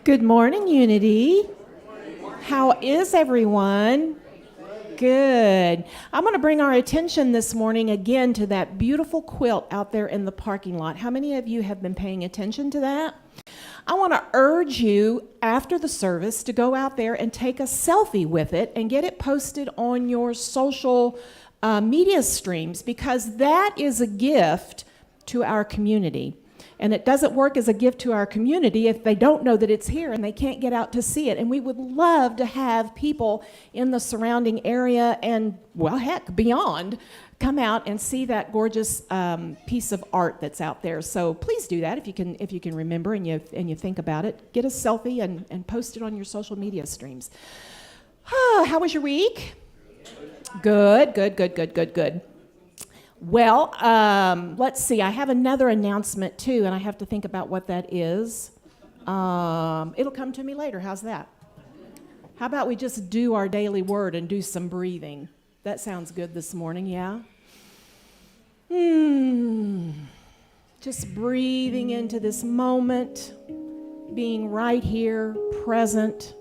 Good morning, Unity. How is everyone? Good. I'm going to bring our attention this morning again to that beautiful quilt out there in the parking lot. How many of you have been paying attention to that? I want to urge you after the service to go out there and take a selfie with it and get it posted on your social media streams, because that is a gift to our community. And it doesn't work as a gift to our community if they don't know that it's here and they can't get out to see it. And we would love to have people in the surrounding area and, well, heck, beyond, come out and see that gorgeous piece of art that's out there. So please do that if you can remember and you think about it. Get a selfie and post it on your social media streams. How was your week? Good. Well, let's see. I have another announcement, too, and I have to think about what that is. It'll come to me later. How's that? How about we just do our daily word and do some breathing? That sounds good this morning, yeah? Just breathing into this moment, being right here, present.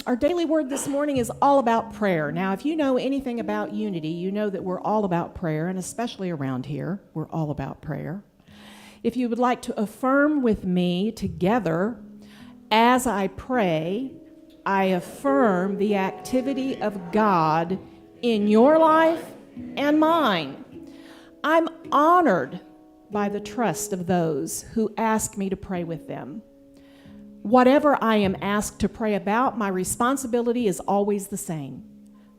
Our daily word this morning is all about prayer. Now, if you know anything about Unity, you know that we're all about prayer, and especially around here, we're all about prayer. If you would like to affirm with me together, as I pray, I affirm the activity of God in your life and mine. I'm honored by the trust of those who ask me to pray with them. Whatever I am asked to pray about, my responsibility is always the same: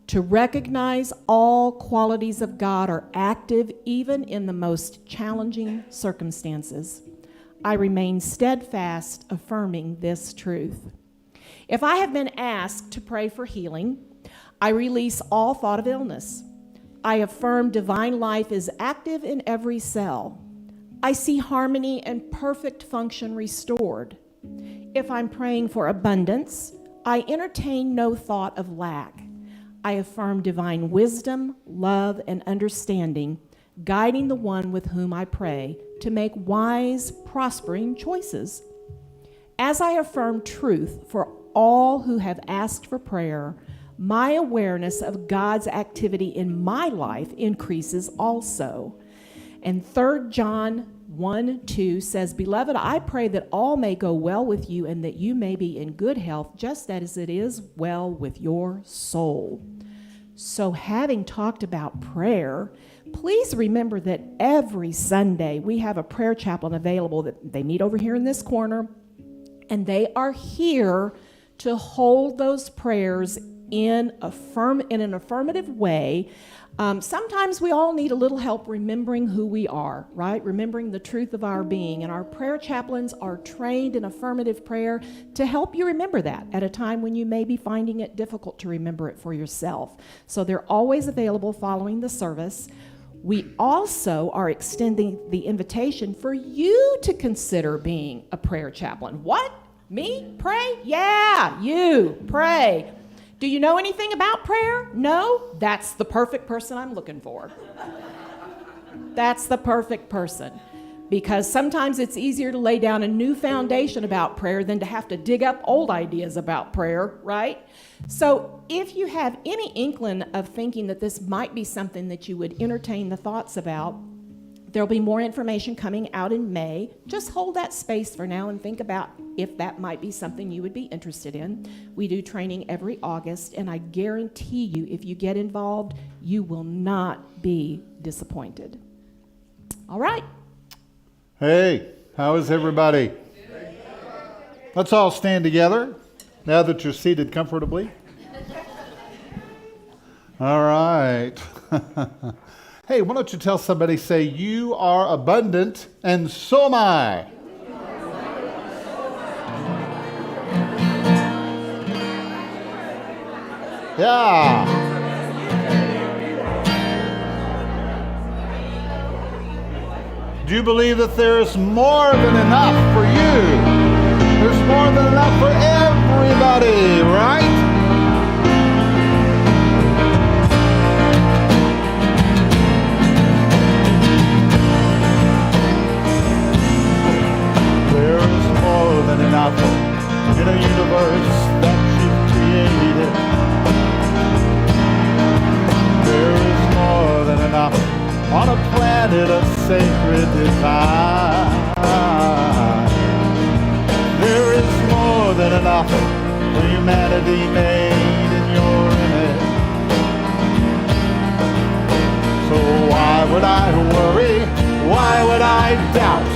to recognize all qualities of God are active even in the most challenging circumstances. I remain steadfast, affirming this truth. If I have been asked to pray for healing, I release all thought of illness. I affirm divine life is active in every cell. I see harmony and perfect function restored. If I'm praying for abundance, I entertain no thought of lack. I affirm divine wisdom, love, and understanding, guiding the one with whom I pray to make wise, prospering choices. As I affirm truth for all who have asked for prayer, my awareness of God's activity in my life increases also. And 3 John 1:2 says, "Beloved, I pray that all may go well with you and that you may be in good health, just as it is well with your soul." So having talked about prayer, please remember that every Sunday we have a prayer chaplain available. That they meet over here in this corner, and they are here to hold those prayers in an affirmative way. Sometimes we all need a little help remembering who we are, right? Remembering the truth of our being. And our prayer chaplains are trained in affirmative prayer to help you remember that at a time when you may be finding it difficult to remember it for yourself. So they're always available following the service. We also are extending the invitation for you to consider being a prayer chaplain. What? Me? Pray? Yeah, you pray. Do you know anything about prayer? No? That's the perfect person I'm looking for. That's the perfect person. Because sometimes it's easier to lay down a new foundation about prayer than to have to dig up old ideas about prayer, right? So if you have any inkling of thinking that this might be something that you would entertain the thoughts about, there'll be more information coming out in May. Just hold that space for now and think about if that might be something you would be interested in. We do training every August, and I guarantee you, if you get involved, you will not be disappointed. All right. Hey, how is everybody? Let's all stand together now that you're seated comfortably. All right. Hey, why don't you tell somebody, say, "You are abundant, and so am I." Yeah. Do you believe that there's more than enough for you? There's more than enough for everybody, right? planet of sacred design. There is more than enough for humanity made in your image. So why would I worry? Why would I doubt?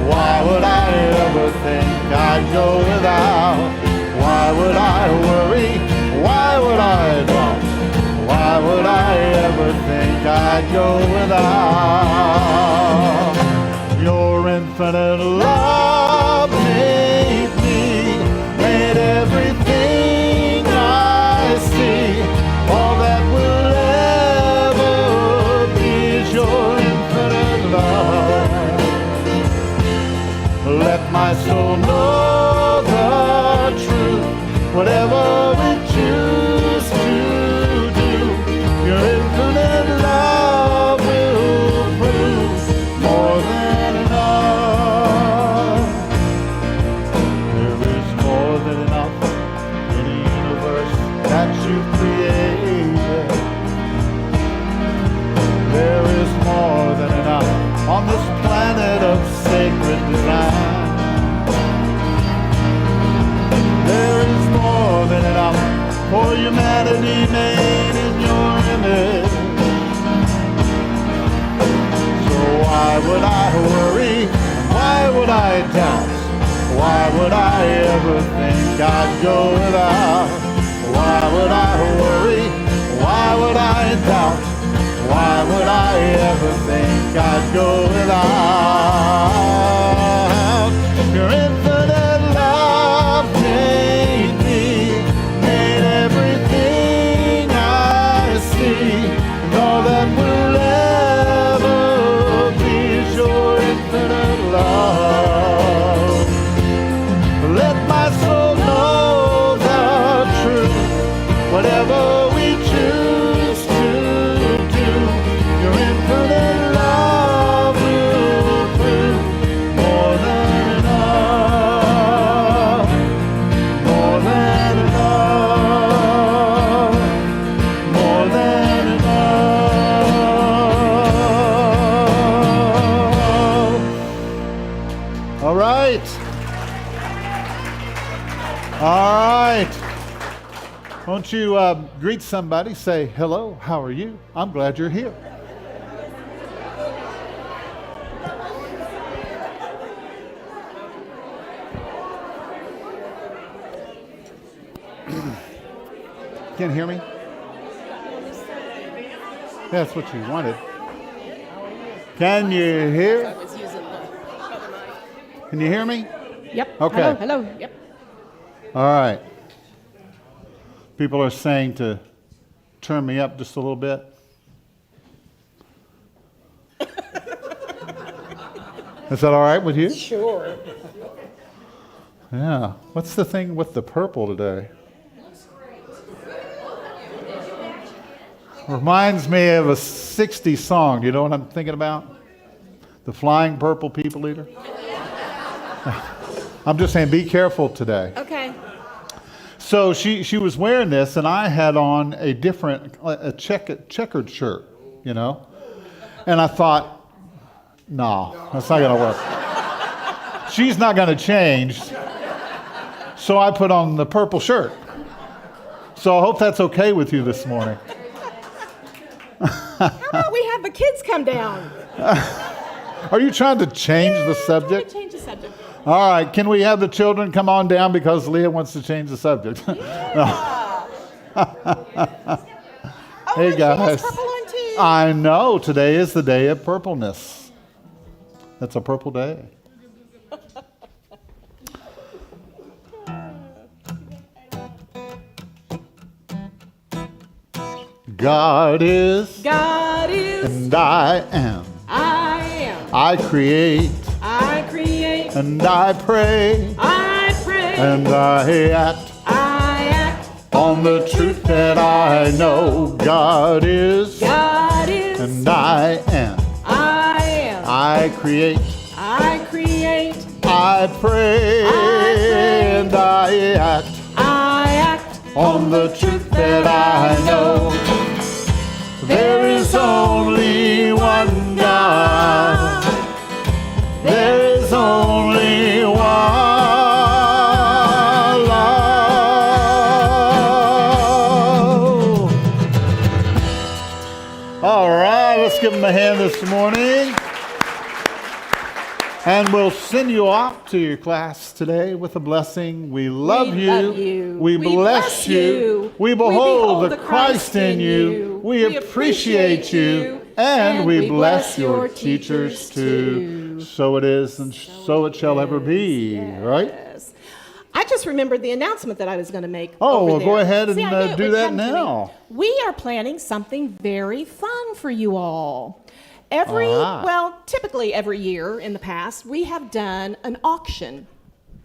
Why would I ever think I'd go without? Why would I worry? Why would I doubt? Why would I ever think I'd go without? Your infinite love made me, made everything I see. All that will ever be is your infinite love. Let my soul know the truth, whatever we choose to do. Your infinite love will prove more than enough. There is more than enough in the universe that you've created. There is more than enough on this planet of sacred design. There is more than enough for humanity made in your image. So why would I worry? Why would I doubt? Why would I ever think I'd go without? Why would I worry? Why would I doubt? Why would I ever think I'd go without? Your infinite love made me, made everything I see. And all that will ever be is your infinite love. Let my soul know the truth, whatever we choose to do. Your infinite love will prove more than enough, more than enough, more than enough. All right. All right. Won't you greet somebody, say, hello, how are you? I'm glad you're here. Can't hear me? That's what you wanted. Can you hear? Can you hear me? Yep. Okay. Hello, hello. Yep. All right. People are saying to turn me up just a little bit. Is that all right with you? Sure. Yeah. What's the thing with the purple today? Reminds me of a 60s song. You know what I'm thinking about? The Flying Purple People Eater. I'm just saying, be careful today. Okay. So she was wearing this, and I had on a different, checkered shirt, you know? And I thought, no, that's not going to work. She's not going to change. So I put on the purple shirt. So I hope that's okay with you this morning. How about we have the kids come down? Are you trying to change the subject? Change the subject. All right, can we have the children come on down because Leah wants to change the subject? Yeah. Hey guys. Purple on too. I know, today is the day of purpleness. It's a purple day. God is, and I am. I create, and I pray, and I act on the truth that I know. God is, and I am. I create, I pray, and I act on the truth that I know. There is only one God. give them a hand this morning. And we'll send you off to your class today with a blessing. We love you. We bless you. We behold the Christ in you. We appreciate you. And we bless your teachers too. So it is, and so it shall ever be. Right? I just remembered the announcement that I was going to make. Oh, well, over go there. ahead and See, I knew it do would that come to me. now. We are planning something very fun for you all. Typically every year in the past, we have done an auction.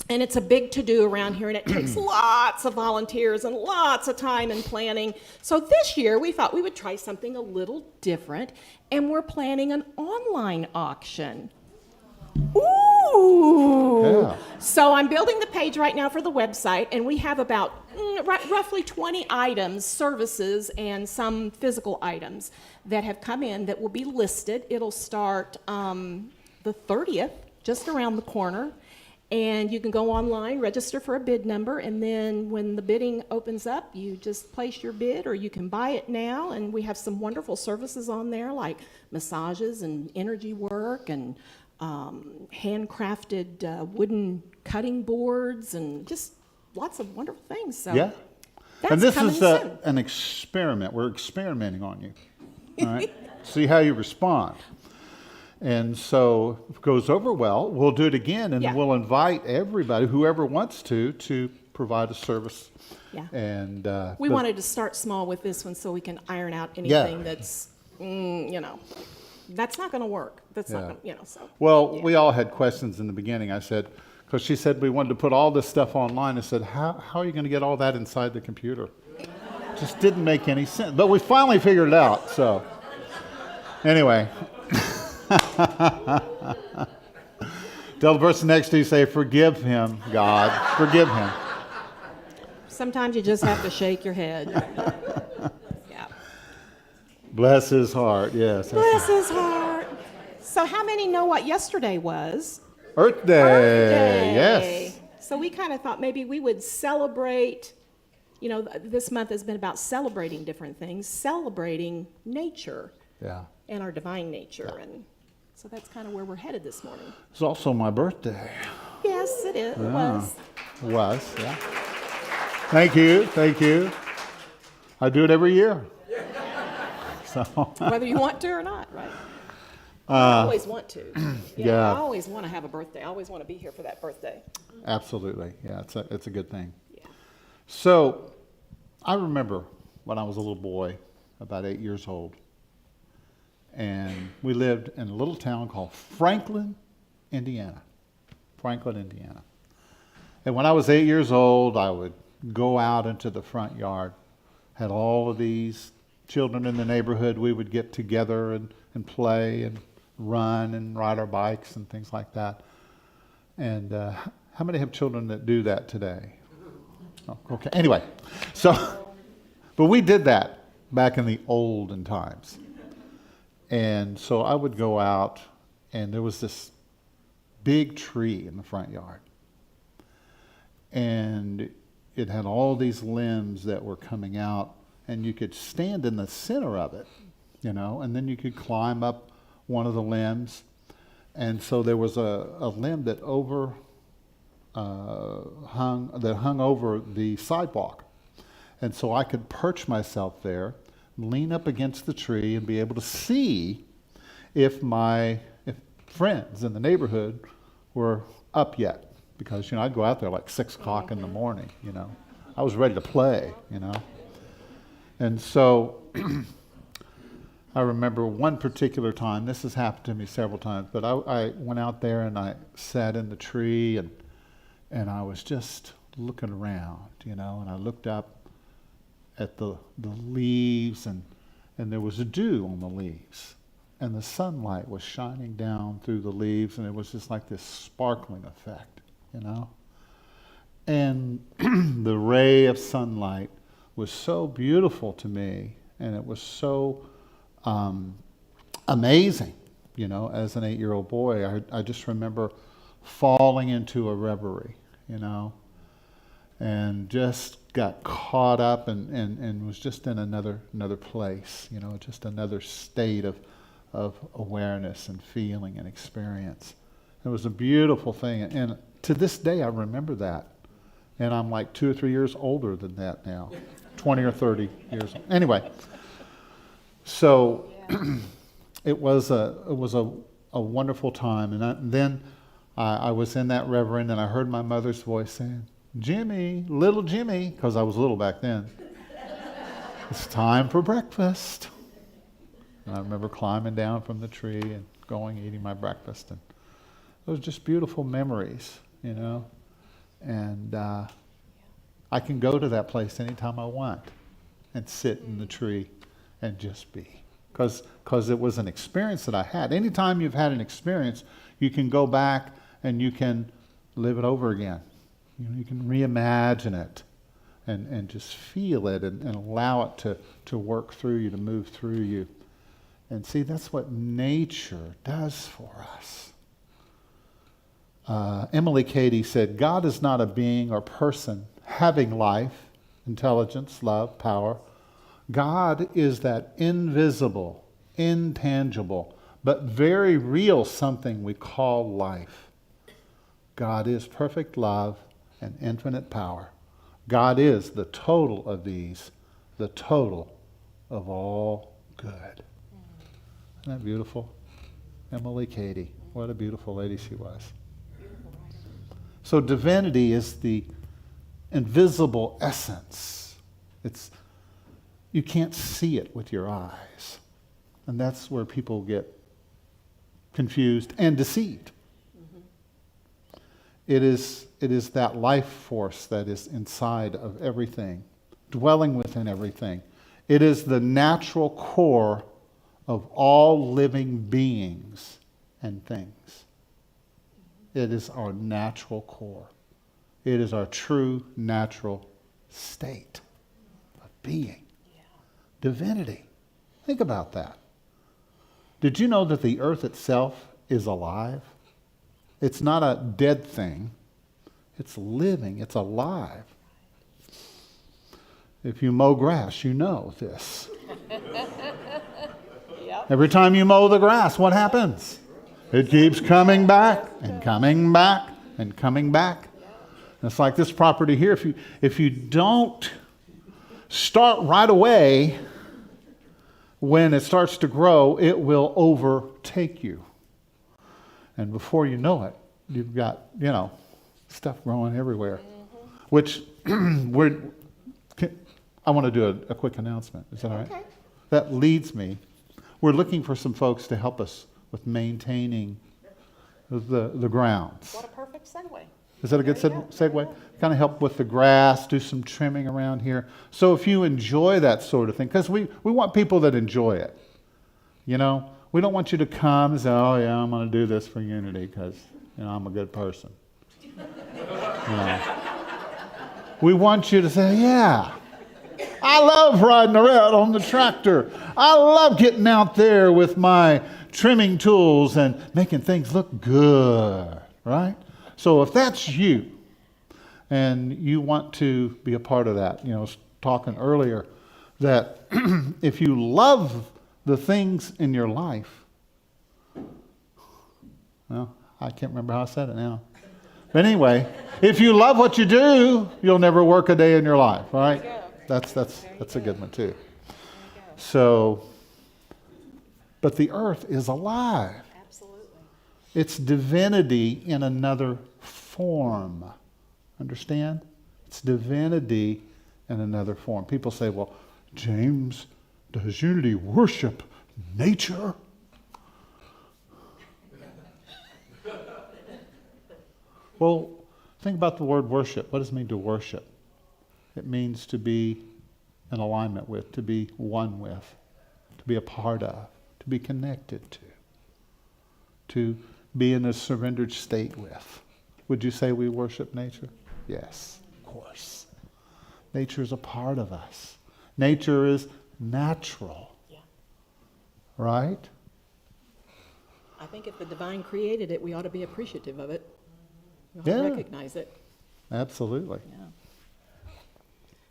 And it's a big to-do around here, and it takes lots of volunteers and lots of time and planning. So this year, we thought we would try something a little different, and we're planning an online auction. Ooh! Yeah. So I'm building the page right now for the website, and we have about roughly 20 items, services, and some physical items that have come in that will be listed. It'll start the 30th, just around the corner. And you can go online, register for a bid number, and then when the bidding opens up, you just place your bid, or you can buy it now. And we have some wonderful services on there, like massages and energy work and handcrafted wooden cutting boards and just lots of wonderful things. So Yeah. that's And this coming is soon. an experiment. We're experimenting on you. All right? See how you respond. And so if it goes over well, we'll do it again, and Yeah. we'll invite everybody, whoever wants to provide a service. Yeah. And We wanted to start small with this one so we can iron out anything that's, that's not going to work. That's not Yeah. going to, so. Well, Yeah. we all had questions in the beginning. I said, because she said we wanted to put all this stuff online. I said, how are you going to get all that inside the computer? Just didn't make any sense. But we finally figured it out. So anyway. Tell the person next to you, say, forgive him, God. Forgive him. Sometimes you just have to shake your head. Yeah. Bless his heart. Yes. Bless his heart. So how many know what yesterday was? Earth Day. Earth Day. Yes. So we kind of thought maybe we would celebrate, this month has been about celebrating different things, celebrating nature Yeah. and our divine nature. And so that's kind of where we're headed this morning. It's also my birthday. Yes, it is. It was. It was, yeah. Thank you. Thank you. I do it every year. So. Whether you want to or not, right? I always want to. Yeah. I always want to have a birthday. I always want to be here for that birthday. Absolutely. Yeah, it's a good thing. Yeah. So I remember when I was a little boy, about 8 years old, and we lived in a little town called Franklin, Indiana. Franklin, Indiana. And when I was 8 years old, I would go out into the front yard, had all of these children in the neighborhood. We would get together and play and run and ride our bikes and things like that. And how many have children that do that today? Oh, okay. Anyway, but we did that back in the olden times. And so I would go out, and there was this big tree in the front yard. And it had all these limbs that were coming out, and you could stand in the center of it, and then you could climb up one of the limbs. And so there was a limb that hung over the sidewalk. And so I could perch myself there, lean up against the tree, and be able to see if friends in the neighborhood were up yet. Because, I'd go out there like 6 o'clock in the morning, I was ready to play, And so I remember one particular time, this has happened to me several times, but I went out there and I sat in the tree and I was just looking around, and I looked up at the leaves and there was dew on the leaves. And the sunlight was shining down through the leaves, and it was just like this sparkling effect, And the ray of sunlight was so beautiful to me, and it was so amazing, as an 8-year-old boy. I just remember falling into a reverie, and just got caught up and was just in another place, just another state of awareness and feeling and experience. It was a beautiful thing. And to this day, I remember that. And I'm like 2 or 3 years older than that now, 20 or 30 years. Anyway, so it was a wonderful time. And then I was in that reverend, and I heard my mother's voice saying, "Jimmy, little Jimmy," because I was little back then. "It's time for breakfast." And I remember climbing down from the tree and going, eating my breakfast. And it was just beautiful memories, you know. And I can go to that place anytime I want and sit in the tree and just be. Because it was an experience that I had. Anytime you've had an experience, you can go back and you can live it over again. You know, you can reimagine it and just feel it and allow it to work through you, to move through you. And see, that's what nature does for us. Emily Cady said, "God is not a being or person having life, intelligence, love, power. God is that invisible, intangible, but very real something we call life. God is perfect love and infinite power. God is the total of these, the total of all good." Isn't that beautiful? Emily Cady. What a beautiful lady she was. So divinity is the invisible essence. You can't see it with your eyes. And that's where people get confused and deceived. Mm-hmm. It is that life force that is inside of everything, dwelling within everything. It is the natural core of all living beings and things. It is our natural core. It is our true natural state of being. Yeah. Divinity. Think about that. Did you know that the earth itself is alive? It's not a dead thing. It's living. It's alive. If you mow grass, you know this. Yep. Every time you mow the grass, what happens? It keeps coming back and coming back and coming back. And it's like this property here. If you don't start right away, when it starts to grow, it will overtake you. And before you know it, you've got, stuff growing everywhere. Mm-hmm. Which I want to do a quick announcement. Is that all right? Okay. That leads me. We're looking for some folks to help us with maintaining the grounds. What a perfect segue. Is that a good segue? Kind of help with the grass, do some trimming around here. So if you enjoy that sort of thing, because we want people that enjoy it. We don't want you to come and say, "Oh yeah, I'm going to do this for Unity because I'm a good person." We want you to say, "Yeah, I love riding around on the tractor. I love getting out there with my trimming tools and making things look good," right? So if that's you and you want to be a part of that, I was talking earlier that if you love the things in your life, well, I can't remember how I said it now. But anyway, if you love what you do, you'll never work a day in your life, right? That's a good one too. So, but the earth is alive. Absolutely. It's divinity in another form. Understand? It's divinity in another form. People say, "Well, James, does Unity worship nature?" Well, think about the word worship. What does it mean to worship? It means to be in alignment with, to be one with, to be a part of, to be connected to be in a surrendered state with. Would you say we worship nature? Yes, of course. Nature is a part of us. Nature is natural. Yeah. Right? I think if the divine created it, we ought to be appreciative of it. We ought to recognize it. Absolutely. Yeah.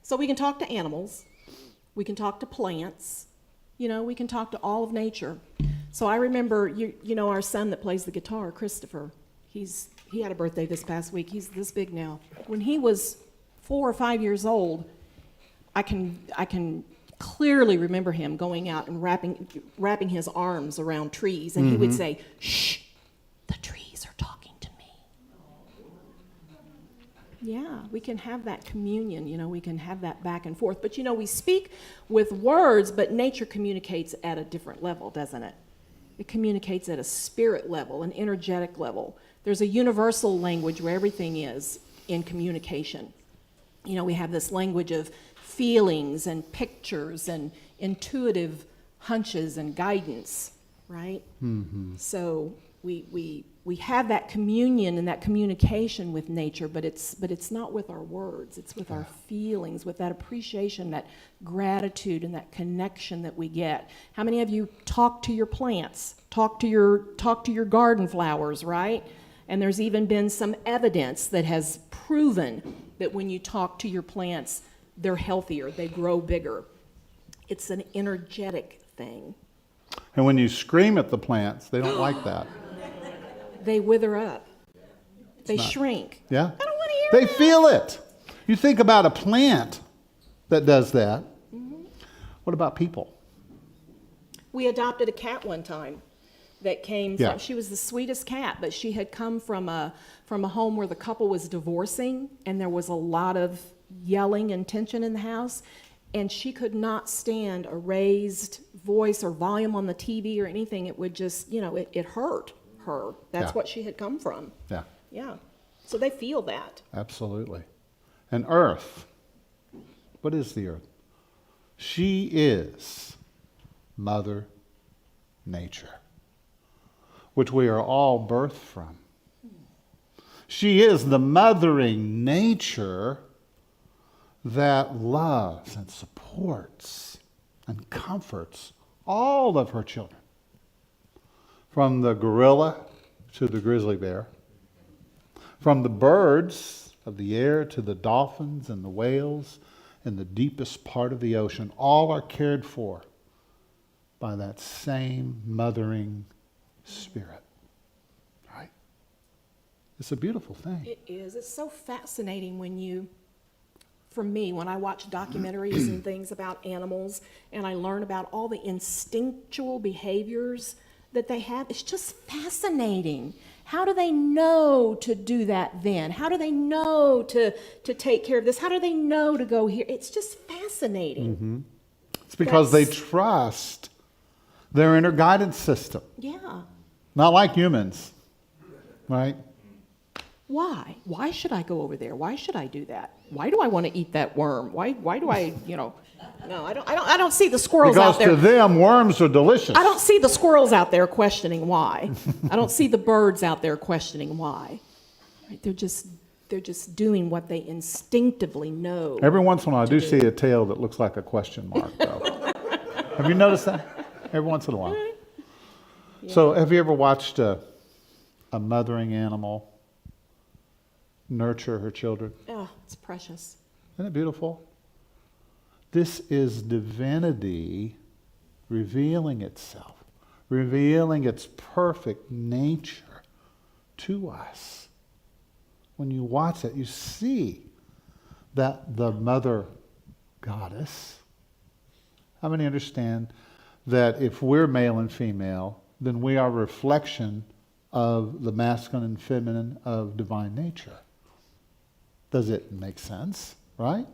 So we can talk to animals. We can talk to plants. We can talk to all of nature. So I remember, you know, our son that plays the guitar, Christopher. He had a birthday this past week. He's this big now. When he was 4 or 5 years old, I can clearly remember him going out and wrapping his arms around trees, and he would say, "Shh, the trees are talking to me." Yeah, we can have that communion, you know, we can have that back and forth. But, you know, we speak with words, but nature communicates at a different level, doesn't it? It communicates at a spirit level, an energetic level. There's a universal language where everything is in communication. You know, we have this language of feelings and pictures and intuitive hunches and guidance, right? So we have that communion and that communication with nature, but it's not with our words. It's with our feelings, with that appreciation, that gratitude, and that connection that we get. How many of you talk to your plants, talk to your garden flowers, right? And there's even been some evidence that has proven that when you talk to your plants, they're healthier, they grow bigger. It's an energetic thing. And when you scream at the plants, they don't like that. They wither up. They shrink. Yeah? I don't want to hear They that. feel it. You think about a plant that does that. What about people? We adopted a cat one time that came Yeah. from, she was the sweetest cat, but she had come from a home where the couple was divorcing, and there was a lot of yelling and tension in the house, and she could not stand a raised voice or volume on the TV or anything. It would just, you know, it hurt her. That's Yeah. what she had come from. Yeah, Yeah. So they feel that. absolutely. And earth. What is the earth? She is Mother Nature, which we are all birthed from. She is the mothering nature that loves and supports and comforts all of her children, from the gorilla to the grizzly bear, from the birds of the air to the dolphins and the whales in the deepest part of the ocean. All are cared for by that same mothering spirit. Right? It's a beautiful thing. It is. It's so fascinating for me, when I watch documentaries and things about animals, and I learn about all the instinctual behaviors that they have. It's just fascinating. How do they know to do that then? How do they know to take care of this? How do they know to go here? It's just fascinating. It's because they That's- trust their inner guidance system. Yeah. Not like humans, right? Why? Why should I go over there? Why should I do that? Why do I want to eat that worm? Why do I, you know? No, I don't see the squirrels Because out there. to them, worms are delicious. I don't see the squirrels out there questioning why. I don't see the birds out there questioning why. Right? They're just doing what they instinctively know. Every once in a while, I do see a tail that looks like a question mark, though. Have you noticed that? Every once in a while. So, have you ever watched a mothering animal nurture her children? Oh, it's precious. Isn't it beautiful? This is divinity revealing itself, revealing its perfect nature to us. When you watch it, you see that the mother goddess. How many understand that if we're male and female, then we are a reflection of the masculine and feminine of divine nature? Does it make sense? Right?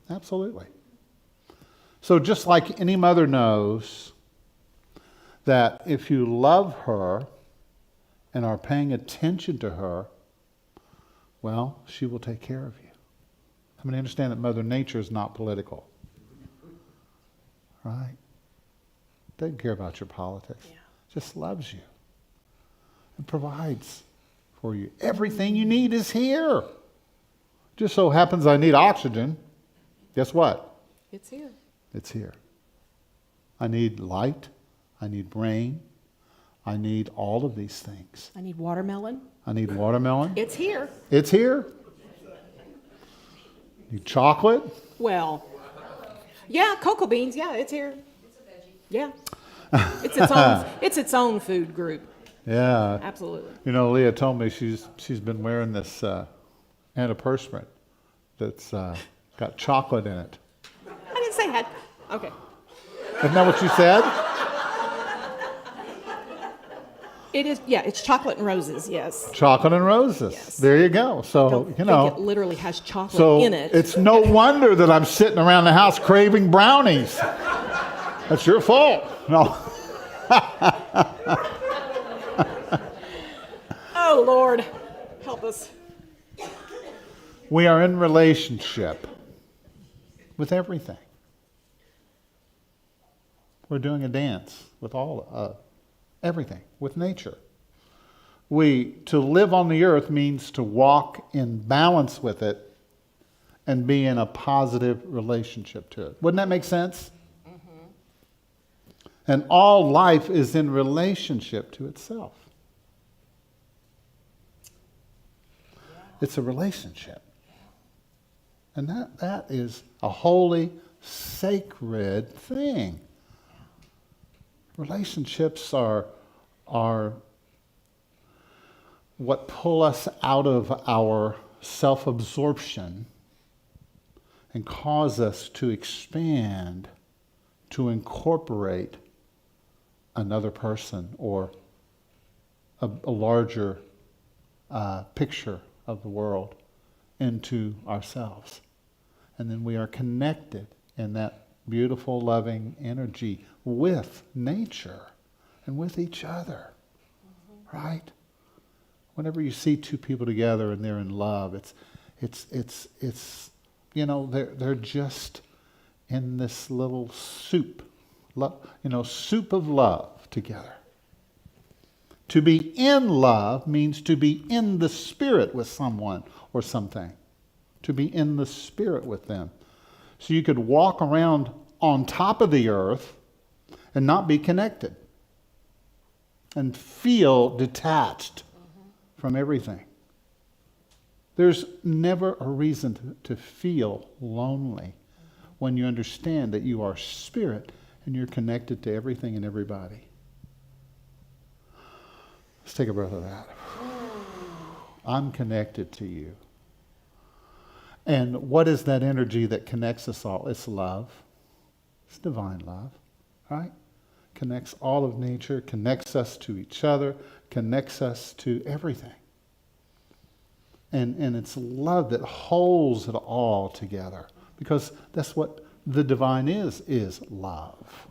Absolutely. So just like any mother knows that if you love her and are paying attention to her, well, she will take care of you. How many understand that Mother Nature is not political? Right? Doesn't care about your politics. Yeah. Just loves you and provides for you. Everything you need is here. Just so happens I need oxygen. Guess what? It's here. It's here. I need light. I need rain. I need all of these things. I need watermelon. I need watermelon. It's here. It's here. Need chocolate. Well, yeah, cocoa beans. Yeah, it's here. Yeah. It's its own food group. Yeah. Absolutely. You know, Leah told me she's been wearing this antiperspirant that's got chocolate in it. I didn't say had. Okay. Isn't that what you said? It is. Yeah, it's chocolate and roses. Yes. Chocolate and roses. Yes. There you go. So Don't you think know. it literally has chocolate So in it. it's no wonder that I'm sitting around the house craving brownies. That's your fault. No. Oh Lord, help us. We are in relationship with everything. We're doing a dance with everything, with nature. To live on the earth means to walk in balance with it and be in a positive relationship to it. Wouldn't that make sense? Mm-hmm. And all life is in relationship to itself. It's a relationship. And that is a holy, sacred thing. Relationships are what pull us out of our self-absorption and cause us to expand, to incorporate another person or a larger picture of the world into ourselves. And then we are connected in that beautiful, loving energy with nature and with each other, right? Whenever you see two people together and they're in love, it's they're just in this little soup of love together. To be in love means to be in the spirit with someone or something. To be in the spirit with them. So you could walk around on top of the earth and not be connected and feel detached from everything. There's never a reason to feel lonely when you understand that you are spirit and you're connected to everything and everybody. Let's take a breath of that. I'm connected to you. And what is that energy that connects us all? It's love. It's divine love, right? Connects all of nature, connects us to each other, connects us to everything. And it's love that holds it all together. Because that's what the divine is love.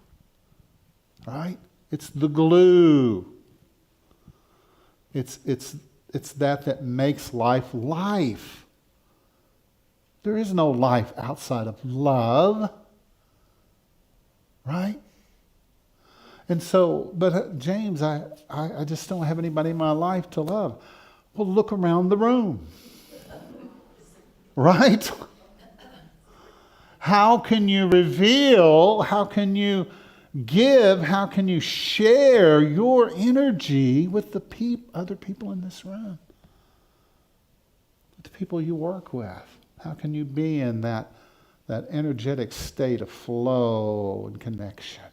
Right? It's the glue. It's that makes life life. There is no life outside of love. Right? And so, but James, I just don't have anybody in my life to love. Well, look around the room. Right? How can you reveal, how can you give, how can you share your energy with the other people in this room? With the people you work with? How can you be in that energetic state of flow and connection?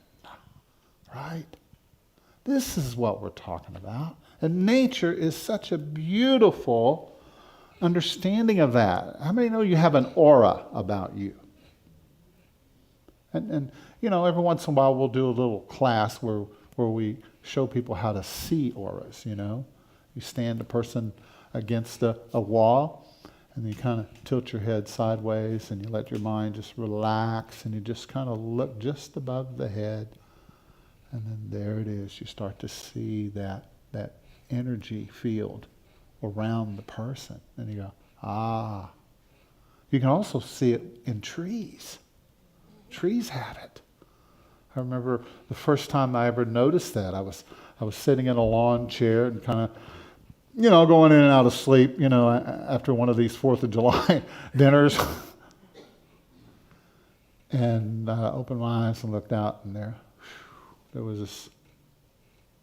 Right? This is what we're talking about. And nature is such a beautiful understanding of that. How many know you have an aura about you? And every once in a while we'll do a little class where we show people how to see auras, You stand a person against a wall, and you kind of tilt your head sideways, and you let your mind just relax, and you just kind of look just above the head. And then there it is. You start to see that energy field around the person. And you go, ah. You can also see it in trees. Trees have it. I remember the first time I ever noticed that. I was sitting in a lawn chair and kind of, going in and out of sleep, after one of these 4th of July dinners. And I opened my eyes and looked out, and there was this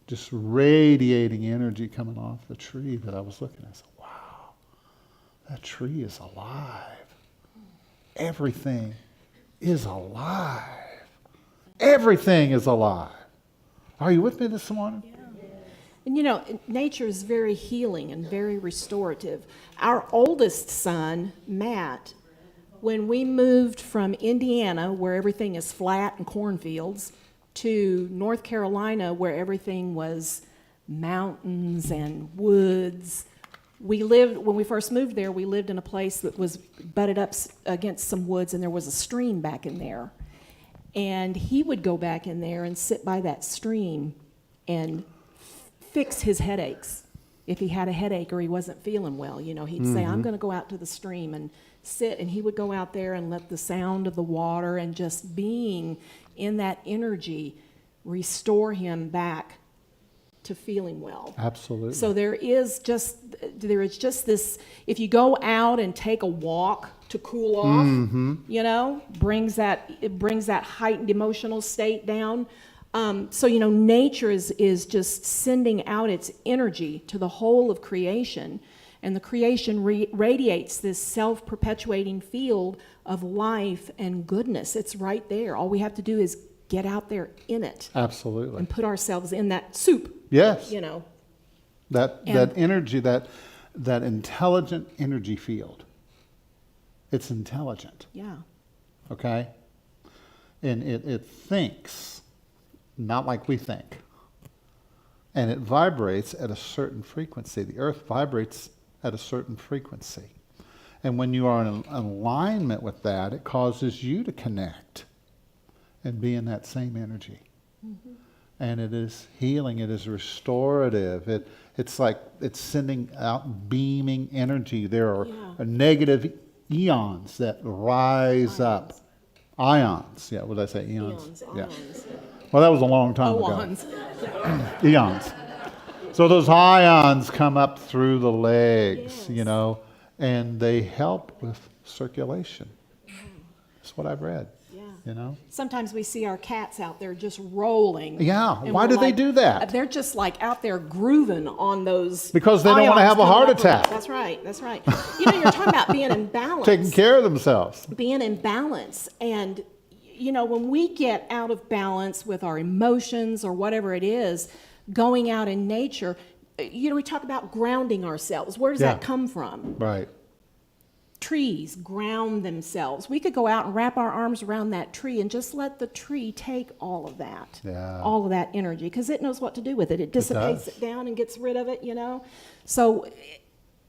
just radiating energy coming off the tree that I was looking at. I said, wow, that tree is alive. Everything is alive. Everything is alive. Are you with me this morning? And you know, nature is very healing and very restorative. Our oldest son, Matt, when we moved from Indiana, where everything is flat and cornfields, to North Carolina, where everything was mountains and woods, when we first moved there, we lived in a place that was butted up against some woods, and there was a stream back in there. And he would go back in there and sit by that stream and fix his headaches. If he had a headache or he wasn't feeling well, you know, he'd say, I'm going to go out to the stream and sit. And he would go out there and let the sound of the water and just being in that energy restore him back to feeling well. Absolutely. So there is just this, if you go out and take a walk to cool off, you know, brings that heightened emotional state down. So, you know, nature is just sending out its energy to the whole of creation, and the creation radiates this self-perpetuating field of life and goodness. It's right there. All we have to do is get out there in it. Absolutely. And put ourselves in that soup. Yes. You know. That energy, that intelligent energy field. It's intelligent. Yeah. Okay? And it thinks, not like we think. And it vibrates at a certain frequency. The earth vibrates at a certain frequency. And when you are in alignment with that, it causes you to connect and be in that same energy. Mm-hmm. And it is healing, it is restorative. It's like it's sending out beaming energy. There are negative eons that rise up. Ions. Yeah, what did I say? Eons. Yeah. Ions. Well, that was a long time ago. Ions. Eons. So those ions come up through the legs, you know, and they help with circulation. That's what I've read. You know? Sometimes we see our cats out there just rolling. Yeah, why do they do that? They're just like out there grooving on those. Because they don't want to have a heart attack. That's right, that's right. You know, you're talking about being in balance. Taking care of themselves. Being in balance. And, you know, when we get out of balance with our emotions or whatever it is, going out in nature, you know, we talk about grounding ourselves. Where does that come from? Right. Trees ground themselves. We could go out and wrap our arms around that tree and just let the tree take all of that, all of that energy, because it knows what to do with it. It dissipates it down and gets rid of it, you know. So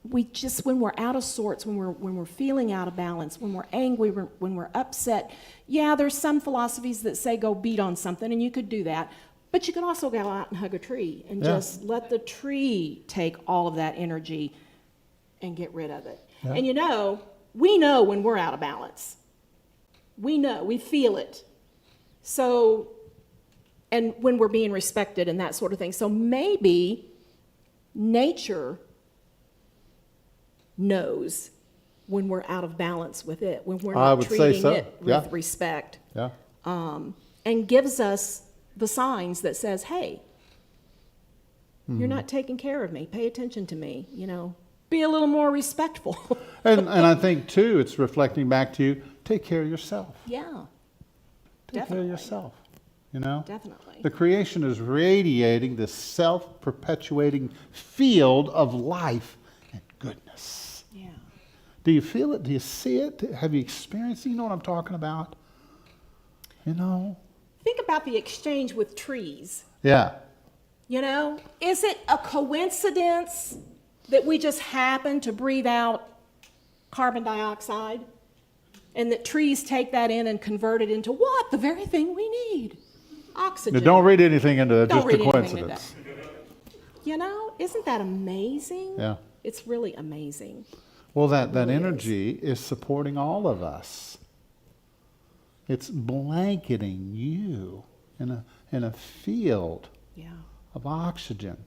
we just, when we're out of sorts, when we're feeling out of balance, when we're angry, when we're upset, there's some philosophies that say go beat on something, and you could do that. But you can also go out and hug a tree and just let the tree take all of that energy and get rid of it. Yeah. And you know, we know when we're out of balance. We know, we feel it. So, and when we're being respected and that sort of thing. So maybe nature knows when we're out of balance with it, when we're not treating it with respect. Yeah. And gives us the signs that says, hey, you're not taking care of me. Pay attention to me, you know. Be a little more respectful. and I think, too, it's reflecting back to you, take care of yourself. Yeah. Take care of yourself, you know? Definitely. The creation is radiating this self-perpetuating field of life and goodness. Yeah. Do you feel it? Do you see it? Have you experienced it? You know what I'm talking about? You know? Think about the exchange with trees. Yeah. You know? Is it a coincidence that we just happen to breathe out carbon dioxide, and that trees take that in and convert it into what? The very thing we need. Oxygen. Now, don't read anything into that, just a coincidence. You know, isn't that amazing? Yeah. It's really amazing. Well, that energy is supporting all of us. It's blanketing you in a field of oxygen.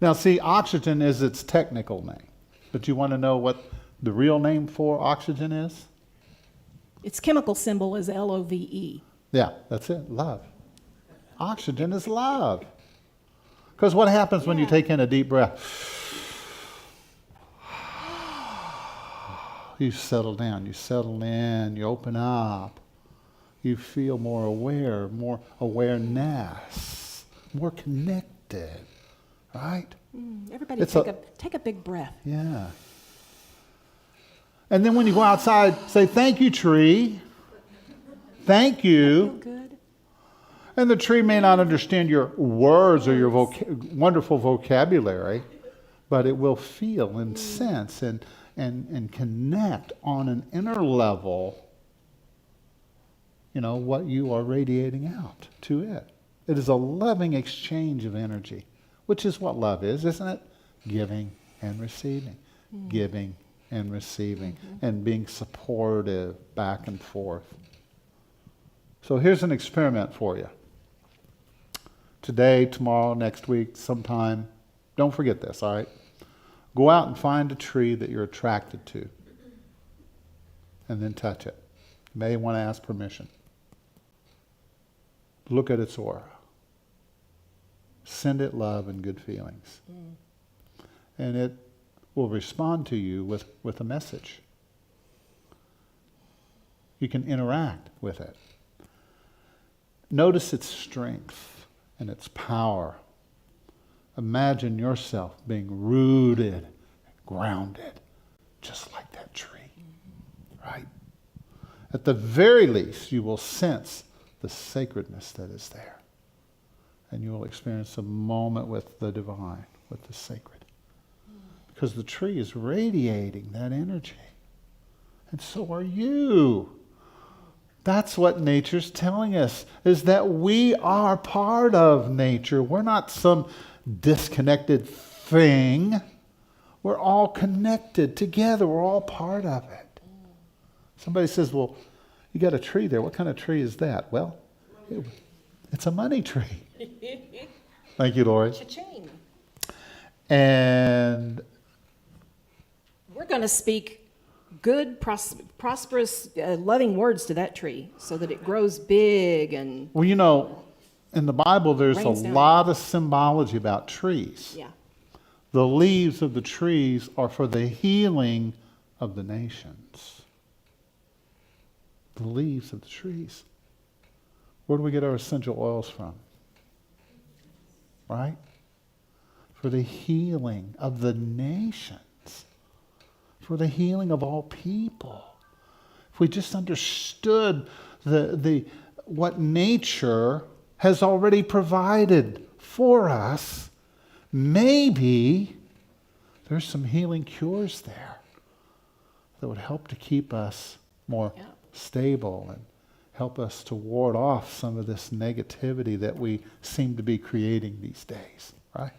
Now, see, oxygen is its technical name, but you want to know what the real name for oxygen is? Its chemical symbol is LOVE. Yeah, that's it, love. Oxygen is love. Because what happens when you take in a deep breath? You settle down, you settle in, you open up. You feel more aware, more awareness more connected, right? Everybody It's take a big breath. Yeah. And then when you go outside, say, thank you, tree. Thank Feel you. good. And the tree may not understand your words or your wonderful vocabulary, but it will feel and sense and connect on an inner level, what you are radiating out to it. It is a loving exchange of energy, which is what love is, isn't it? Giving and receiving. Giving and receiving, and being supportive back and forth. So here's an experiment for you. Today, tomorrow, next week, sometime, don't forget this, all right? Go out and find a tree that you're attracted to, and then touch it. You may want to ask permission. Look at its aura. Send it love and good feelings. And it will respond to you with a message. You can interact with it. Notice its strength and its power. Imagine yourself being rooted, grounded, just like that tree, right? At the very least, you will sense the sacredness that is there. And you will experience a moment with the divine, with the sacred. Because the tree is radiating that energy. And so are you. That's what nature's telling us, is that we are part of nature. We're not some disconnected thing. We're all connected together. We're all part of it. Somebody says, well, you got a tree there. What kind of tree is that? Well, it's a money tree. Thank you, Lori. Cha-ching. And We're going to speak good, prosperous, loving words to that tree so that it grows big and... well, in the Bible, there's a rains down. lot of symbology about trees. Yeah. The leaves of the trees are for the healing of the nations. The leaves of the trees. Where do we get our essential oils from? Right? For the healing of the nations. For the healing of all people. If we just understood what nature has already provided for us, maybe there's some healing cures there that would help to keep us more stable and help us to ward off some of this negativity that we seem to be creating these days, right?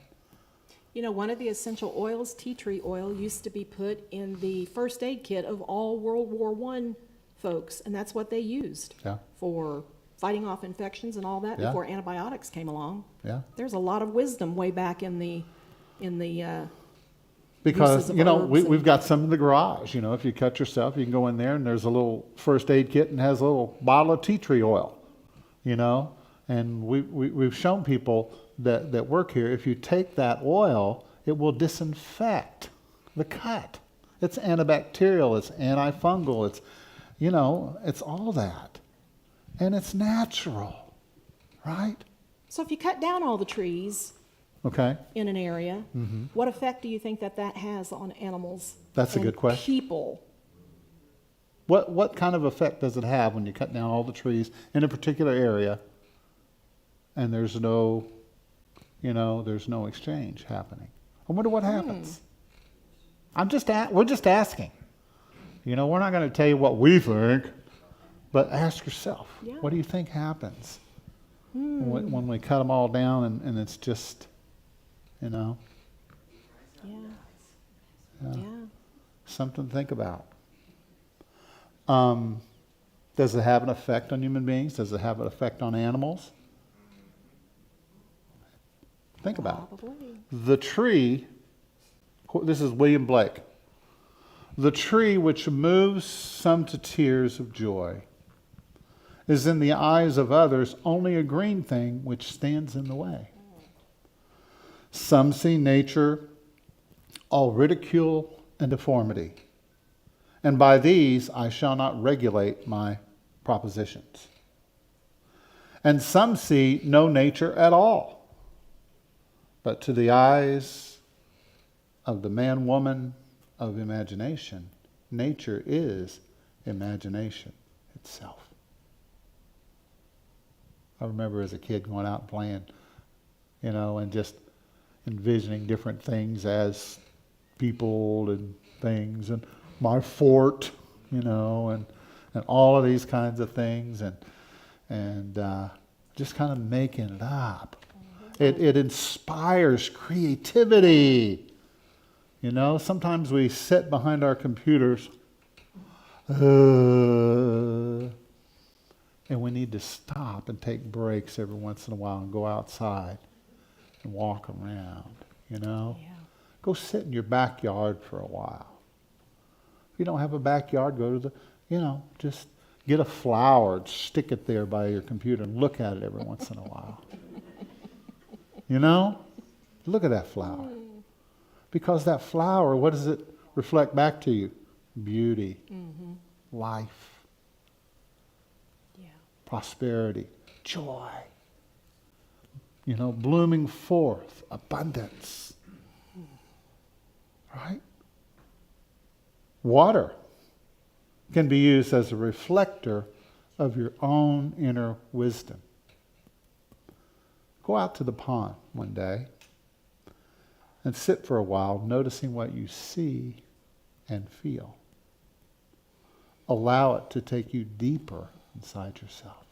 One of the essential oils, tea tree oil, used to be put in the first aid kit of all World War I folks, and that's what they used for fighting off infections and all that before antibiotics came along. Yeah. There's a lot of wisdom way back in the because, uses of herbs we've got some in the garage. If you cut yourself, you can go in there and there's a little first aid kit and has a little bottle of tea tree oil, and we've shown people that work here, if you take that oil, it will disinfect the cut. It's antibacterial, it's antifungal, it's all that. And it's natural, right? So if you cut down all the trees in an area, what effect do you think that has on animals? That's a and good question. People. What kind of effect does it have when you cut down all the trees in a particular area and there's no exchange happening? I wonder what happens. We're just asking. We're not going to tell you what we think, but ask yourself, what do you think happens when we cut them all down and it's just, Yeah. something to think about. Does it have an effect on human beings? Does it have an effect on animals? Think about it. Probably. The tree, this is William Blake, the tree which moves some to tears of joy is in the eyes of others only a green thing which stands in the way. Some see nature all ridicule and deformity, and by these I shall not regulate my propositions. And some see no nature at all, But to the eyes of the man, woman of imagination, nature is imagination itself. I remember as a kid going out and playing, and just envisioning different things as people and things, and my fort, and all of these kinds of things, and just kind of making it up. It inspires creativity. Sometimes we sit behind our computers, and we need to stop and take breaks every once in a while and go outside and walk around, Yeah. Go sit in your backyard for a while. If you don't have a backyard, go to the, just get a flower, stick it there by your computer and look at it every once in a while. Look at that flower. Because that flower, what does it reflect back to you? Beauty, life, prosperity, joy, blooming forth, abundance, right? Water can be used as a reflector of your own inner wisdom. Go out to the pond one day and sit for a while noticing what you see and feel. Allow it to take you deeper inside yourself.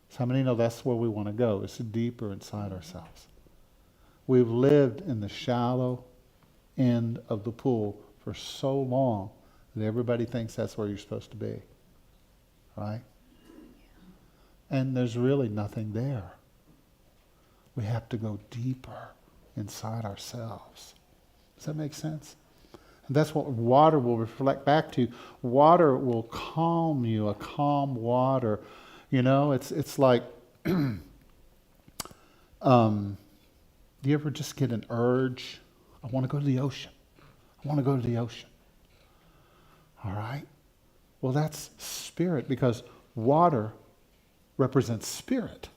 So how many know that's where we want to go? It's deeper inside ourselves. We've lived in the shallow end of the pool for so long that everybody thinks that's where you're supposed to be. Right? And there's really nothing there. We have to go deeper inside ourselves. Does that make sense? And that's what water will reflect back to. Water will calm you, a calm water. It's like, do you ever just get an urge? I want to go to the ocean. I want to go to the ocean. All right? Well, that's spirit, because water represents spirit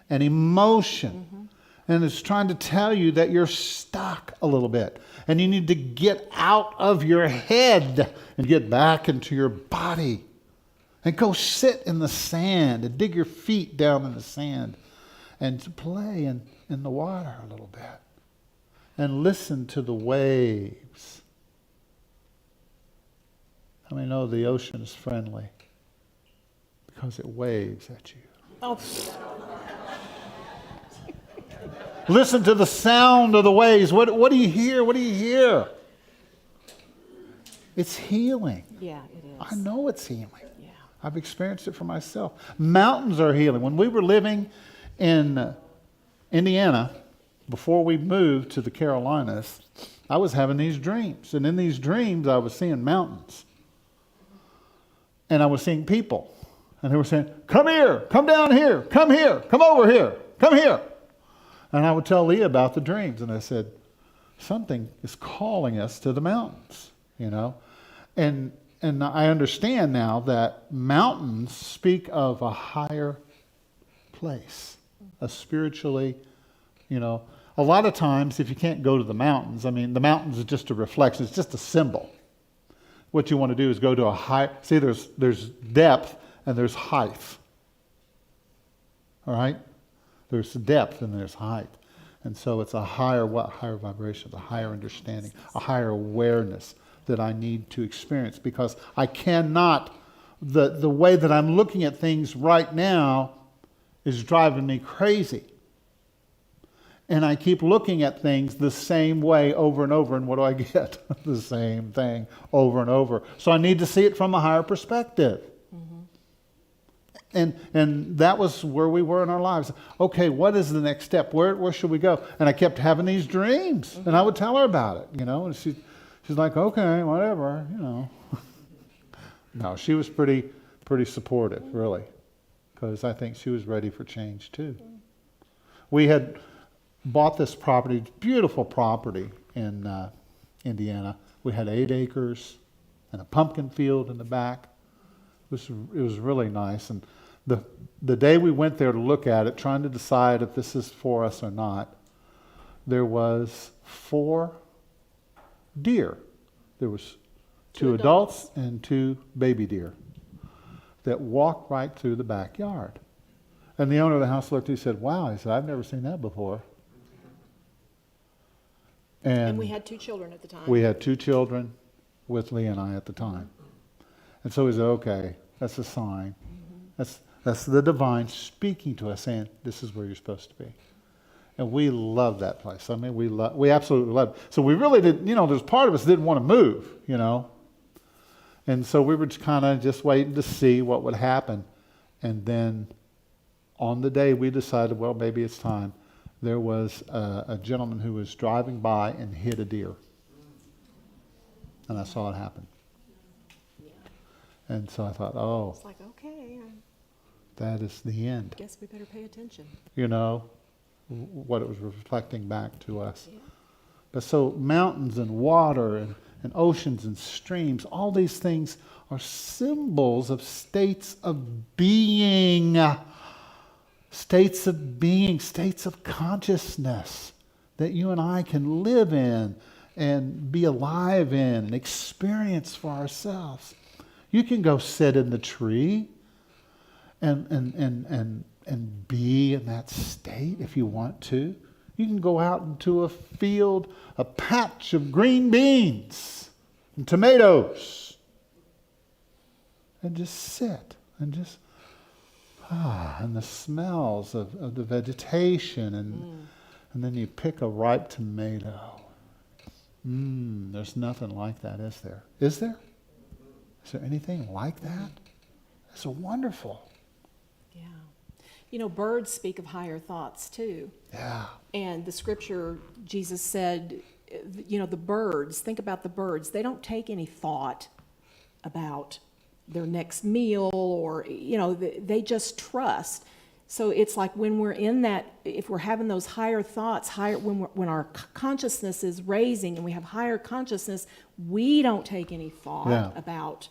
and emotion. And it's trying to tell you that you're stuck a little bit. And you need to get out of your head and get back into your body. And go sit in the sand and dig your feet down in the sand and play in the water a little bit. And listen to the waves. How many know the ocean is friendly? Because it waves at you. Oh. Listen to the sound of the waves. What do you hear? What do you hear? It's healing. Yeah, it is. I know it's healing. Yeah. I've experienced it for myself. Mountains are healing. When we were living in Indiana, before we moved to the Carolinas, I was having these dreams. And in these dreams, I was seeing mountains. And I was seeing people. And they were saying, come here, come down here, come over here, come here. And I would tell Leah about the dreams. And I said, something is calling us to the mountains, And I understand now that mountains speak of a higher place, a spiritually, a lot of times if you can't go to the mountains, the mountains is just a reflection, it's just a symbol. What you want to do is go to a high, see there's depth and there's height. All right? There's depth and there's height. And so it's a higher vibration, a higher understanding, a higher awareness that I need to experience, because I cannot, the way that I'm looking at things right now is driving me crazy. And I keep looking at things the same way over and over, and what do I get? The same thing over and over. So I need to see it from a higher perspective. And that was where we were in our lives. Okay, what is the next step? Where should we go? And I kept having these dreams, and I would tell her about it, and she's like, okay, whatever, No, she was pretty supportive, really, because I think she was ready for change too. We had bought this property, beautiful property in Indiana. We had 8 acres and a pumpkin field in the back. It was really nice. And the day we went there to look at it, trying to decide if this is for us or not, there was 4 deer. There was 2 adults and 2 baby deer that walked right through the backyard. And the owner of the house looked, he said, wow, he said, I've never seen that before. And we had 2 children at the time. We had 2 children with Leah and I at the time. And so he said, okay, that's a sign. That's the divine speaking to us, saying, this is where you're supposed to be. And we love that place. I mean, we absolutely love it. So we really did, there's part of us didn't want to move, And so we were kind of just waiting to see what would happen. And then on the day we decided, well, maybe it's time, there was a gentleman who was driving by and hit a deer. And I saw it happen. Yeah. And so I thought, oh. It's like, okay. That is the end. Guess we better pay attention. What it was reflecting back to us. Yeah. But so mountains and water and oceans and streams, all these things are symbols of states of being. States of being, states of consciousness that you and I can live in and be alive in and experience for ourselves. You can go sit in the tree and be in that state if you want to. You can go out into a field, a patch of green beans and tomatoes, and just sit and just and the smells of the vegetation, and then you pick a ripe tomato. There's nothing like that, is there? Is there? Is there anything like that? It's wonderful. Yeah. Birds speak of higher thoughts too. Yeah. And the scripture, Jesus said, the birds, think about the birds. They don't take any thought about their next meal or, they just trust. So it's like when we're in that, if we're having those higher thoughts, when our consciousness is raising and we have higher consciousness, we don't take any thought about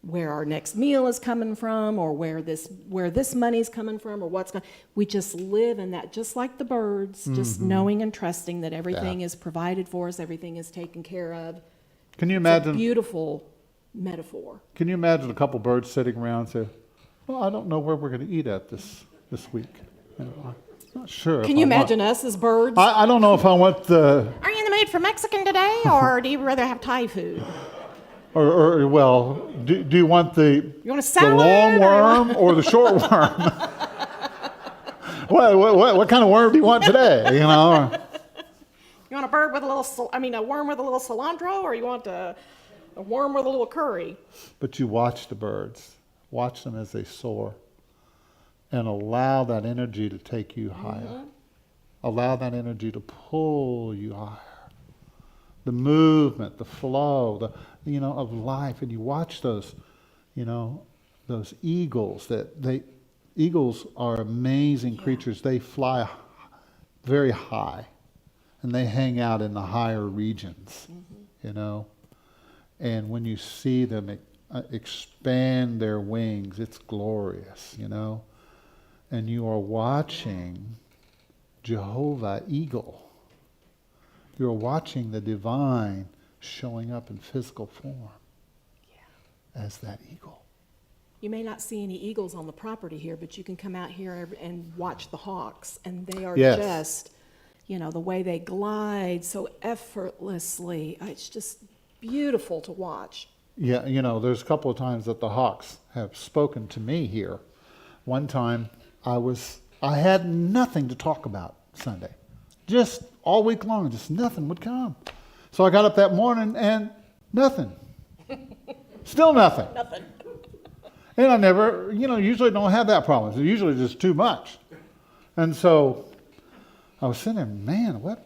where our next meal is coming from or where this money's coming from or we just live in that, just like the birds, just knowing and trusting that everything is provided for us, everything is taken care of. Can you imagine? It's a beautiful metaphor. Can you imagine a couple birds sitting around and say, well, I don't know where we're going to eat at this week. I'm not sure. Can you imagine us as birds? I don't know if I want the... Are you in the mood for Mexican today, or do you rather have Thai food? Or do you want the salad, long worm or the short worm? what kind of worm do you want today? You want a bird with a worm with a little cilantro, or you want a worm with a little curry? But you watch the birds. Watch them as they soar. And allow that energy to take you higher. Allow that energy to pull you higher. The movement, the flow, of life. And you watch those, those eagles. Eagles are amazing creatures. They fly very high. And they hang out in the higher regions, And when you see them expand their wings, it's glorious, And you are watching Jehovah Eagle. You're watching the divine showing up in physical form as that eagle. You may not see any eagles on the property here, but you can come out here and watch the hawks, and they are just, the way they glide so effortlessly. It's just beautiful to watch. Yeah, there's a couple of times that the hawks have spoken to me here. One time I had nothing to talk about Sunday. Just all week long, just nothing would come. So I got up that morning and nothing. Still nothing. Nothing. And I never, usually don't have that problem. It's usually just too much. And so I was sitting there, man, what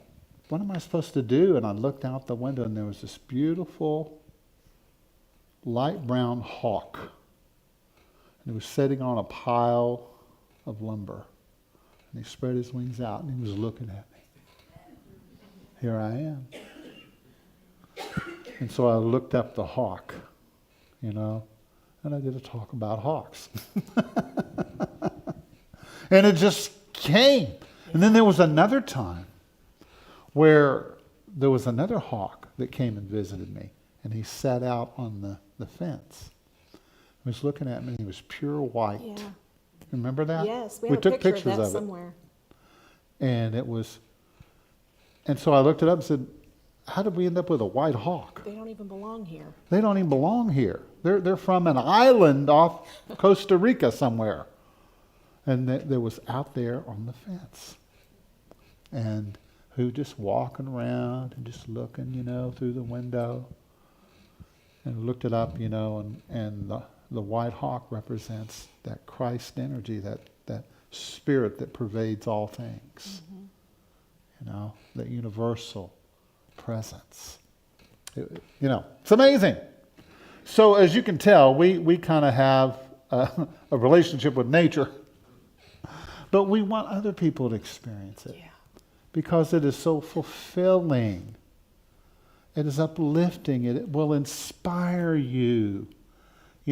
am I supposed to do? And I looked out the window and there was this beautiful light brown hawk. And he was sitting on a pile of lumber. And he spread his wings out and he was looking at me. Here I am. And so I looked up the hawk, and I did a talk about hawks. And it just came. And then there was another time where there was another hawk that came and visited me, and he sat out on the fence. He was looking at me, and he was pure white. Yeah. Remember that? Yes, we have took a picture pictures of that of it. somewhere. And so I looked it up and said, how did we end up with a white hawk? They don't even belong here. They don't even belong here. They're from an island off Costa Rica somewhere. And there was out there on the fence. And who just walking around and just looking, through the window. And looked it up, and the white hawk represents that Christ energy, that spirit that pervades all things. Mm-hmm. That universal presence. It's amazing. So as you can tell, we kind of have a relationship with nature, but we want other people to experience it. Yeah. Because it is so fulfilling. It is uplifting. It will inspire you.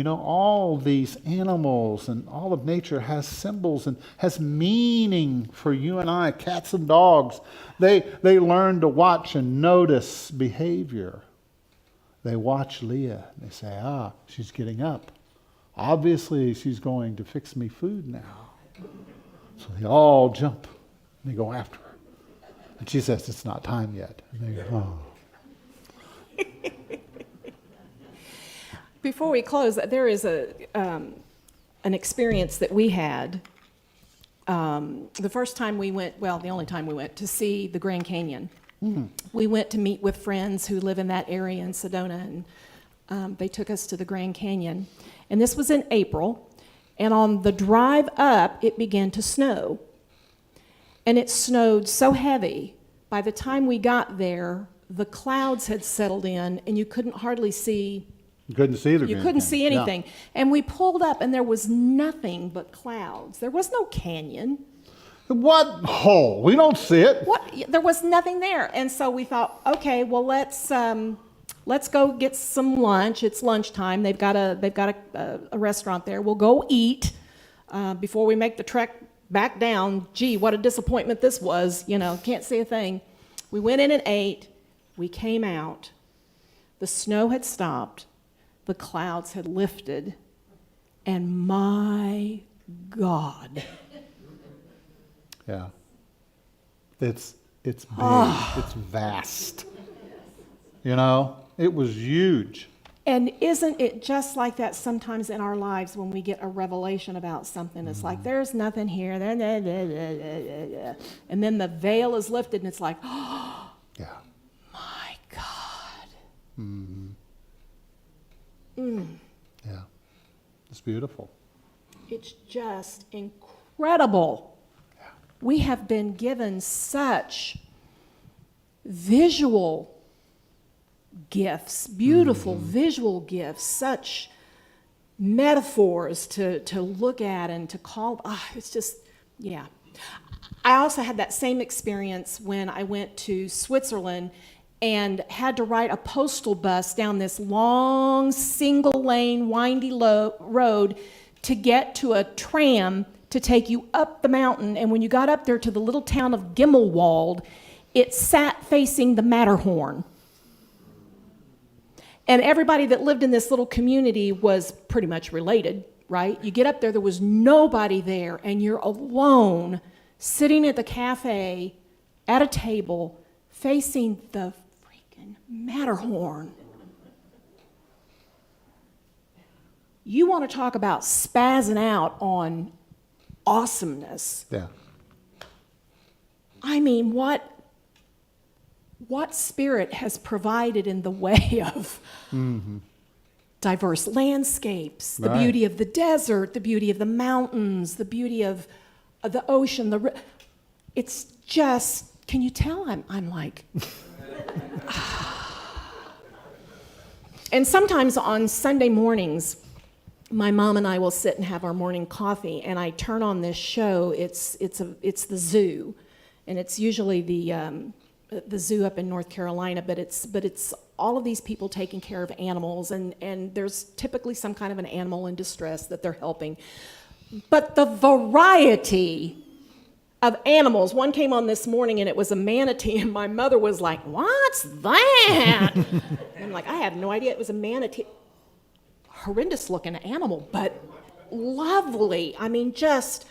All these animals and all of nature has symbols and has meaning for you and I, cats and dogs. They learn to watch and notice behavior. They watch Leah. They say, she's getting up. Obviously, she's going to fix me food now. So they all jump and they go after her. And she says, it's not time yet. And they go, oh. Before we close, there is an experience that we had the first time we went, the only time we went to see the Grand Canyon. Mm. We went to meet with friends who live in that area in Sedona, and they took us to the Grand Canyon. And this was in April, and on the drive up, it began to snow. And it snowed so heavy, by the time we got there, the clouds had settled in, and you couldn't hardly see. You couldn't see the You Grand couldn't Canyon. see anything. Yeah. And we pulled up, and there was nothing but clouds. There was no canyon. What hole? We don't see it. What? There was nothing there. And so we thought, okay, well, let's go get some lunch. It's lunchtime. They've got a restaurant there. We'll go eat before we make the trek back down. Gee, what a disappointment this was. Can't see a thing. We went in and ate. We came out. The snow had stopped. The clouds had lifted, and my God. Yeah. It's big, it's vast. It was huge. And isn't it just like that sometimes in our lives when we get a revelation about something? It's like, there's nothing here. And then the veil is lifted, and it's like, oh, yeah. My God. Mm-hmm. Mm. Yeah. It's beautiful. It's just incredible. Yeah. We have been given such visual gifts, beautiful visual gifts, such metaphors to look at and to call. It's just, yeah. I also had that same experience when I went to Switzerland and had to ride a postal bus down this long, single-lane, windy road to get to a tram to take you up the mountain. And when you got up there to the little town of Gimmelwald, it sat facing the Matterhorn. And everybody that lived in this little community was pretty much related, right? You get up there was nobody there, and you're alone, sitting at the cafe at a table facing the freaking Matterhorn. You want to talk about spazzing out on awesomeness. Yeah. I mean, what spirit has provided in the way of diverse landscapes, the beauty of the desert, the beauty of the mountains, the beauty of the ocean. It's just, can you tell I'm like... And sometimes on Sunday mornings, my mom and I will sit and have our morning coffee, and I turn on this show. It's the zoo, and it's usually the zoo up in North Carolina, but it's all of these people taking care of animals, and there's typically some kind of an animal in distress that they're helping. But the variety of animals. One came on this morning and it was a manatee, and my mother was like, "What's that?" I'm like, "I have no idea." It was a manatee. Horrendous looking animal, but lovely. I mean, just,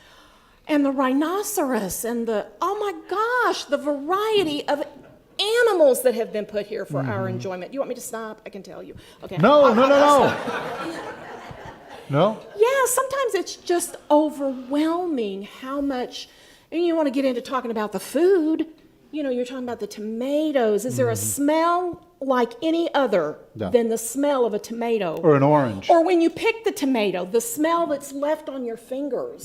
and the rhinoceros and oh my gosh, the variety of animals that have been put here for our enjoyment. Do you want me to stop? I can tell you. Okay. No. Yeah, sometimes it's just overwhelming how much, and you want to get into talking about the food. You're talking about the tomatoes. Is there a smell like any other than the smell of a tomato? Or an orange. Or when you pick the tomato, the smell that's left on your fingers,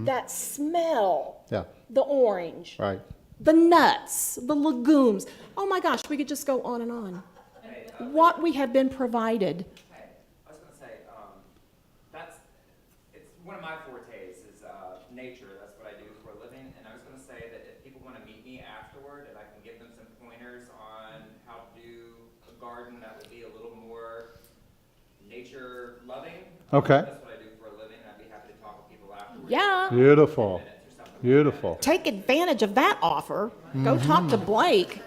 that smell, the orange, Right. the nuts, the legumes. Oh my gosh, we could just go on and on. What we have been provided. I was going to say, it's one of my fortes is nature. That's what I do for a living. And I was going to say that if people want to meet me afterward and I can give them some pointers on how to do a garden that would be a little more nature loving. Okay. That's what I do for a living. I'd be happy to talk with people afterwards. Yeah. Beautiful. Beautiful. Take advantage of that offer. Go talk to Blake.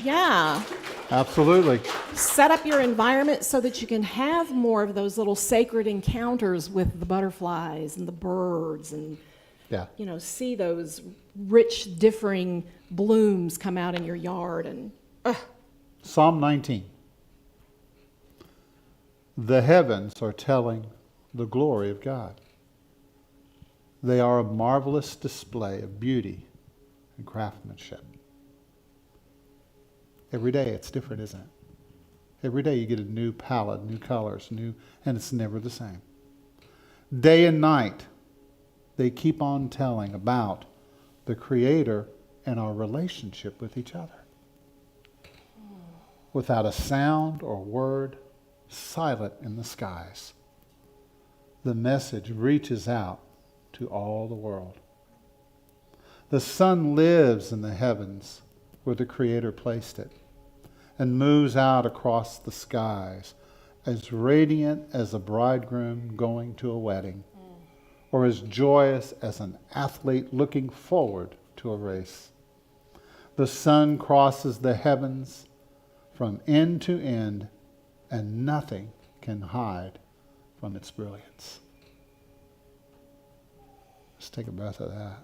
Yeah. Absolutely. Set up your environment so that you can have more of those little sacred encounters with the butterflies and the birds and, see those rich, differing blooms come out in your yard. And Psalm 19. The heavens are telling the glory of God. They are a marvelous display of beauty and craftsmanship. Every day it's different, isn't it? Every day you get a new palette, new colors, and it's never the same. Day and night, they keep on telling about the Creator and our relationship with each other. Without a sound or word, silent in the skies, the message reaches out to all the world. The sun lives in the heavens where the Creator placed it and moves out across the skies as radiant as a bridegroom going to a wedding or as joyous as an athlete looking forward to a race. The sun crosses the heavens from end to end, and nothing can hide from its brilliance. Let's take a breath of that.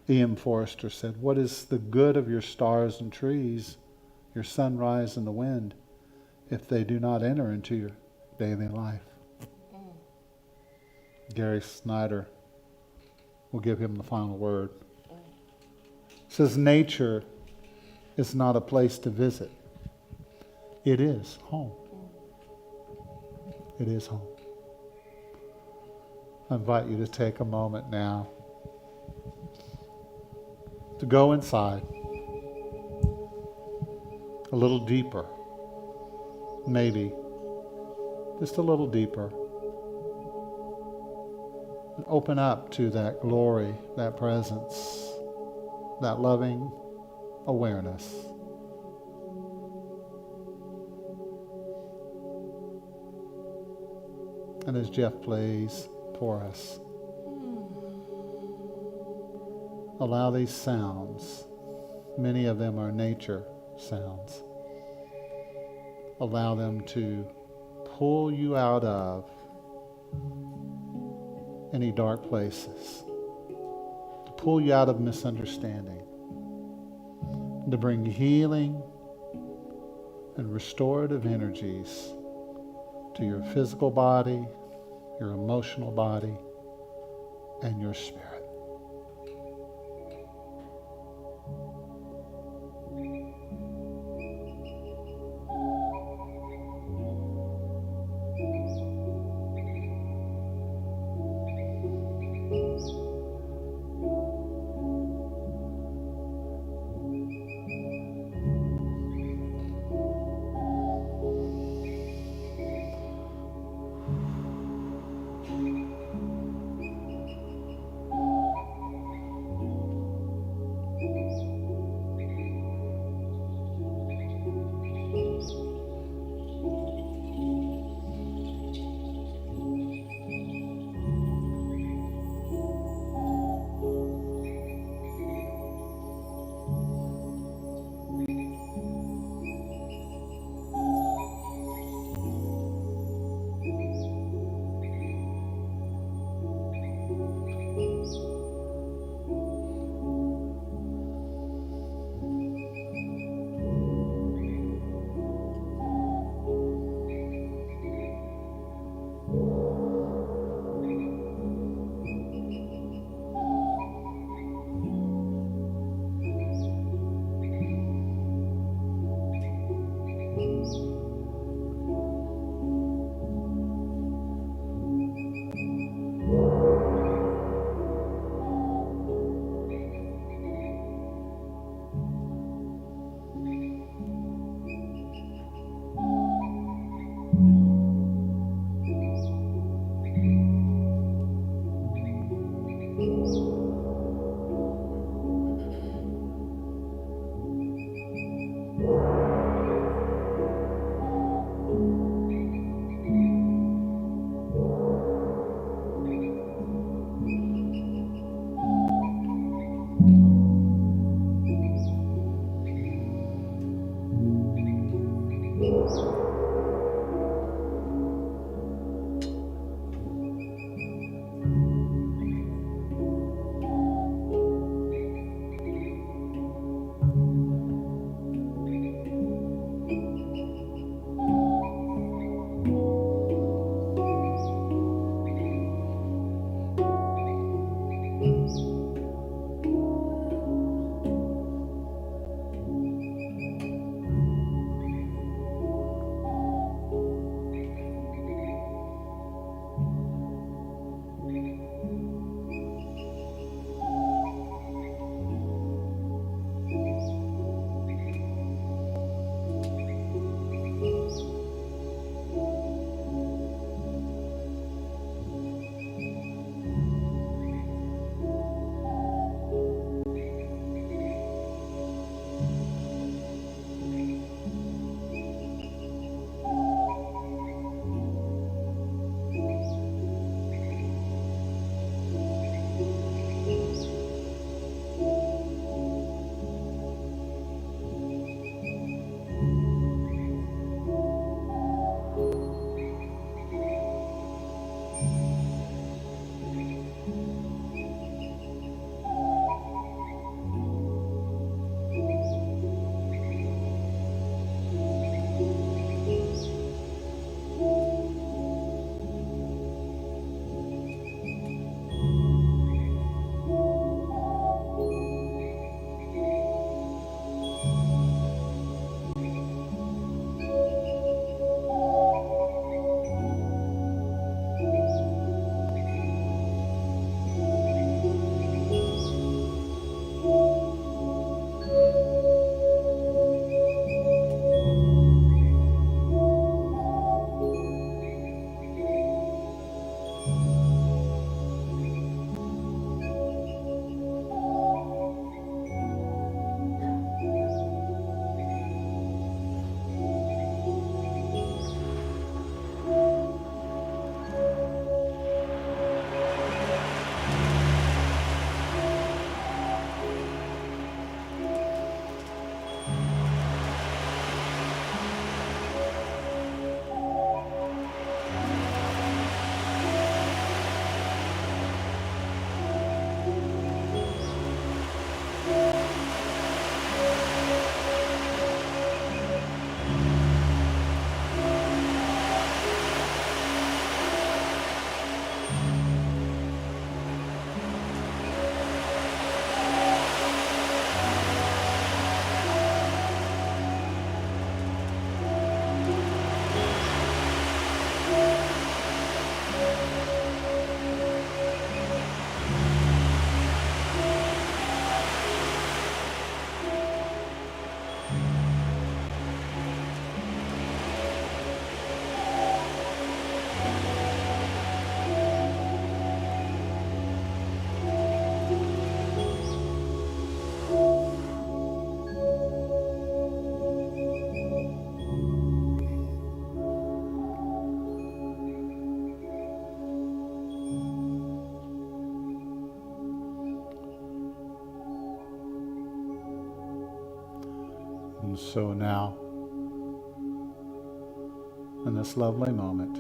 E.M. Forrester said, "What is the good of your stars and trees, your sunrise and the wind, if they do not enter into your daily life?" Gary Snyder will give him the final word. Says, nature is not a place to visit. It is home. It is home. I invite you to take a moment now to go inside a little deeper, maybe just a little deeper, and open up to that glory, that presence, that loving awareness. And as Jeff plays for us, allow these sounds, many of them are nature sounds, allow them to pull you out of any dark places, to pull you out of misunderstanding, to bring healing and restorative energies to your physical body, your emotional body, and your spirit. And so now, in this lovely moment,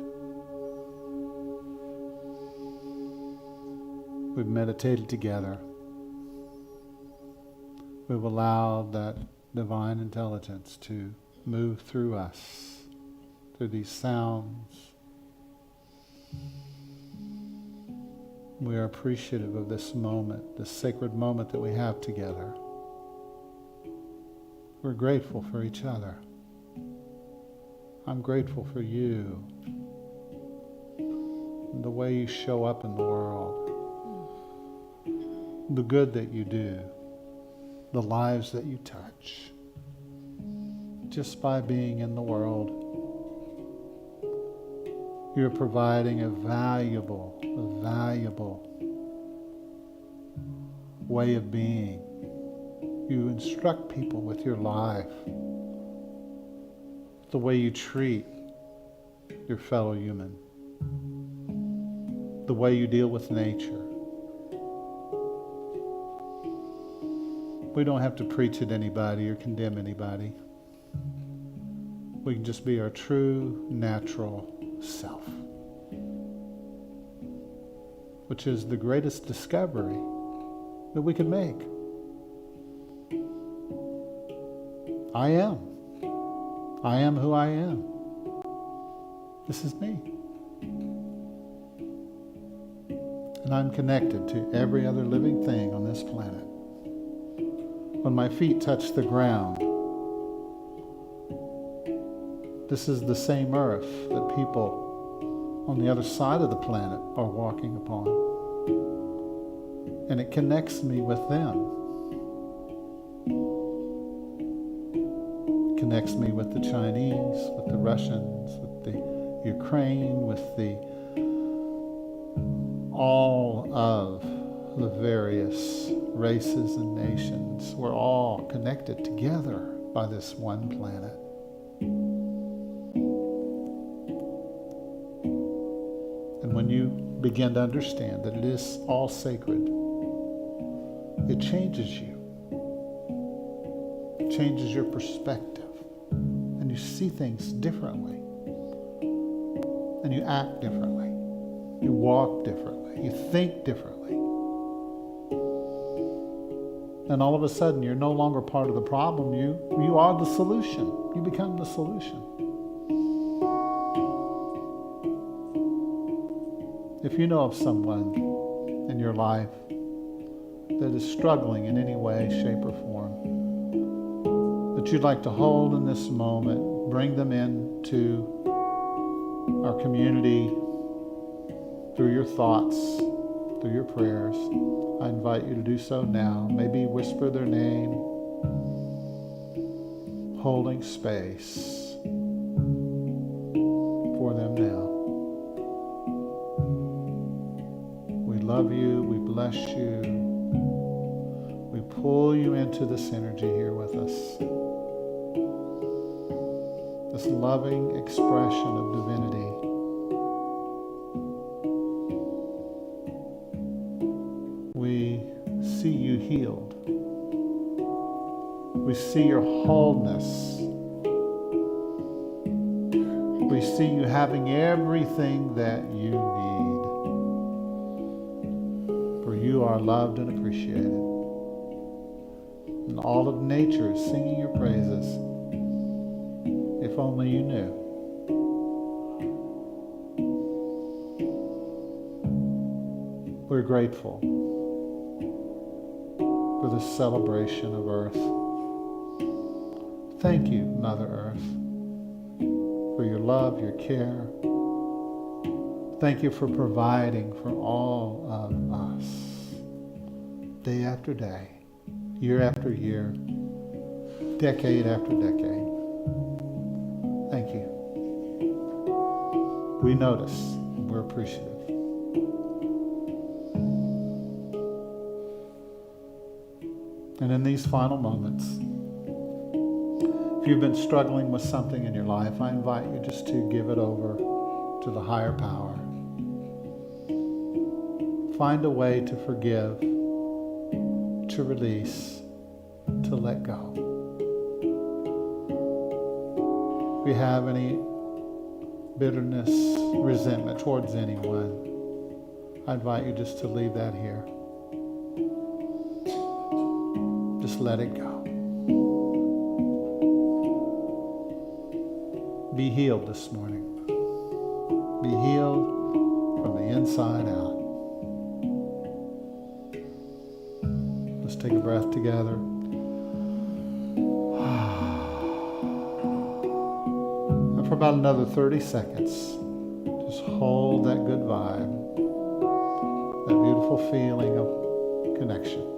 we've meditated together. We've allowed that divine intelligence to move through us, through these sounds. We are appreciative of this moment, this sacred moment that we have together. We're grateful for each other. I'm grateful for you and the way you show up in the world, the good that you do, the lives that you touch, just by being in the world. You're providing a valuable way of being. You instruct people with your life, the way you treat your fellow human, the way you deal with nature. We don't have to preach at anybody or condemn anybody. We can just be our true, natural self, which is the greatest discovery that we can make. I am who I am. This is me. And I'm connected to every other living thing on this planet. When my feet touch the ground, this is the same earth that people on the other side of the planet are walking upon. And it connects me with them. It connects me with the Chinese, with the Russians, with the Ukraine, with all of the various races and nations. We're all connected together by this one planet. And when you begin to understand that it is all sacred, it changes you. It changes your perspective. And you see things differently. And you act differently. You walk differently. You think differently. And all of a sudden, you're no longer part of the problem. You are the solution. You become the solution. If you know of someone in your life that is struggling in any way, shape, or form, that you'd like to hold in this moment, bring them into our community through your thoughts, through your prayers, I invite you to do so now. Maybe whisper their name, holding space for them now. We love you, we bless you, we pull you into this energy here with us. This loving expression of divinity. We see you healed. We see your wholeness. We see you having everything that you need. For you are loved and appreciated. And all of nature is singing your praises. If only you knew. We're grateful for this celebration of Earth. Thank you, Mother Earth, for your love, your care. Thank you for providing for all of us, day after day, year after year, decade after decade. Thank you. We notice, and we're appreciative. And in these final moments, if you've been struggling with something in your life, I invite you just to give it over to the higher power. Find a way to forgive, to release, to let go. If you have any bitterness, resentment towards anyone, I invite you just to leave that here. Just let it go. Be healed this morning. Be healed from the inside out. Let's take a breath together. for about another 30 seconds. Just hold that good vibe, that beautiful feeling of connection.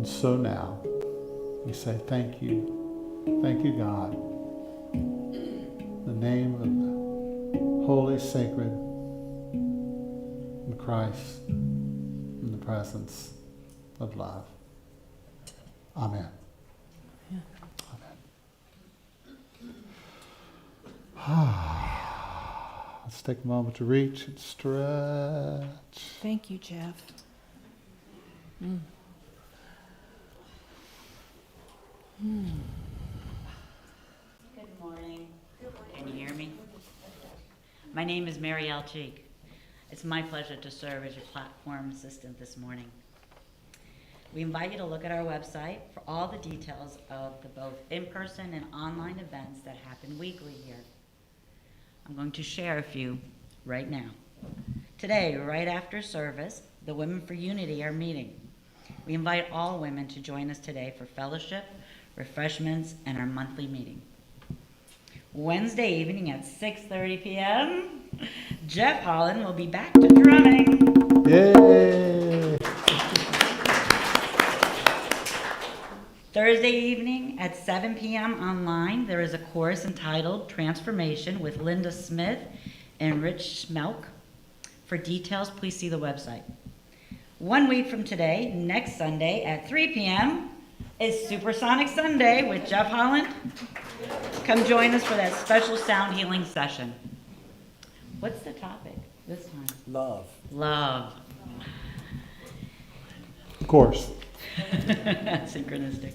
So now, we say thank you, God, in the name of the holy, sacred, and Christ, in the presence of love. Amen. Yeah. Amen. Let's take a moment to reach and stretch. Thank you, Jeff. Good morning. Can you hear me? My name is Mary L. Cheek. It's my pleasure to serve as your platform assistant this morning. We invite you to look at our website for all the details of the both in-person and online events that happen weekly here. I'm going to share a few right now. Today, right after service, the Women for Unity are meeting. We invite all women to join us today for fellowship, refreshments, and our monthly meeting. Wednesday evening at 6:30 p.m., Jeff Holland will be back to drumming. Yay! Thursday evening at 7 p.m. online, there is a course entitled Transformation with Linda Smith and Rich Schmelk. For details, please see the website. 1 week from today, next Sunday at 3 p.m., is Supersonic Sunday with Jeff Holland. Come join us for that special sound healing session. What's the topic this time? Love. Love. Of course. Synchronistic.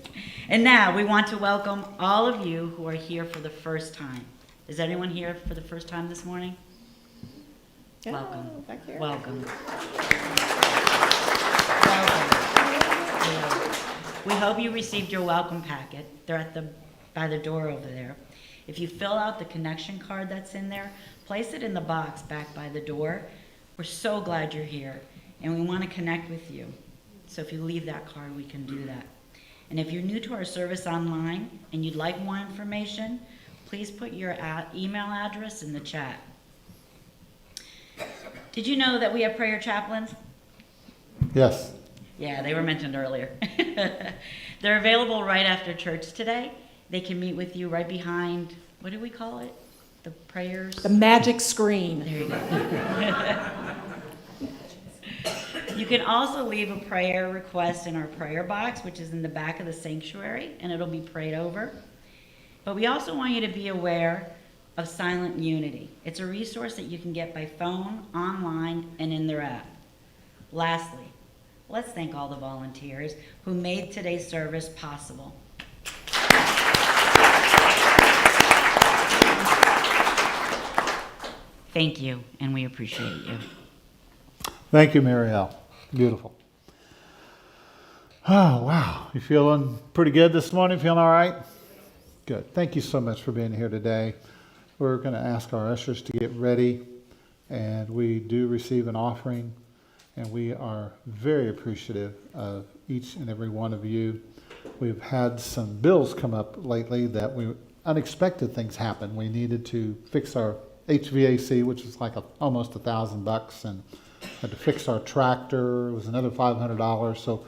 And now we want to welcome all of you who are here for the first time. Is anyone here for the first time this morning? Welcome. Oh, back here. Welcome. Welcome. We hope you received your welcome packet. They're by the door over there. If you fill out the connection card that's in there, place it in the box back by the door. We're so glad you're here, and we want to connect with you. So if you leave that card, we can do that. And if you're new to our service online and you'd like more information, please put your email address in the chat. Did you know that we have prayer chaplains? Yes. Yeah, they were mentioned earlier. They're available right after church today. They can meet with you right behind, what do we call it? The prayers? The magic screen. There you go. You can also leave a prayer request in our prayer box, which is in the back of the sanctuary, and it'll be prayed over. But we also want you to be aware of Silent Unity. It's a resource that you can get by phone, online, and in their app. Lastly, let's thank all the volunteers who made today's service possible. Thank you, and we appreciate you. Thank you, Marielle. Beautiful. Oh, wow. You feeling pretty good this morning? Feeling all right? Good. Thank you so much for being here today. We're going to ask our ushers to get ready, and we do receive an offering, and we are very appreciative of each and every one of you. We've had some bills come up lately that unexpected things happened. We needed to fix our HVAC, which is like almost $1,000, and had to fix our tractor. It was another $500. So,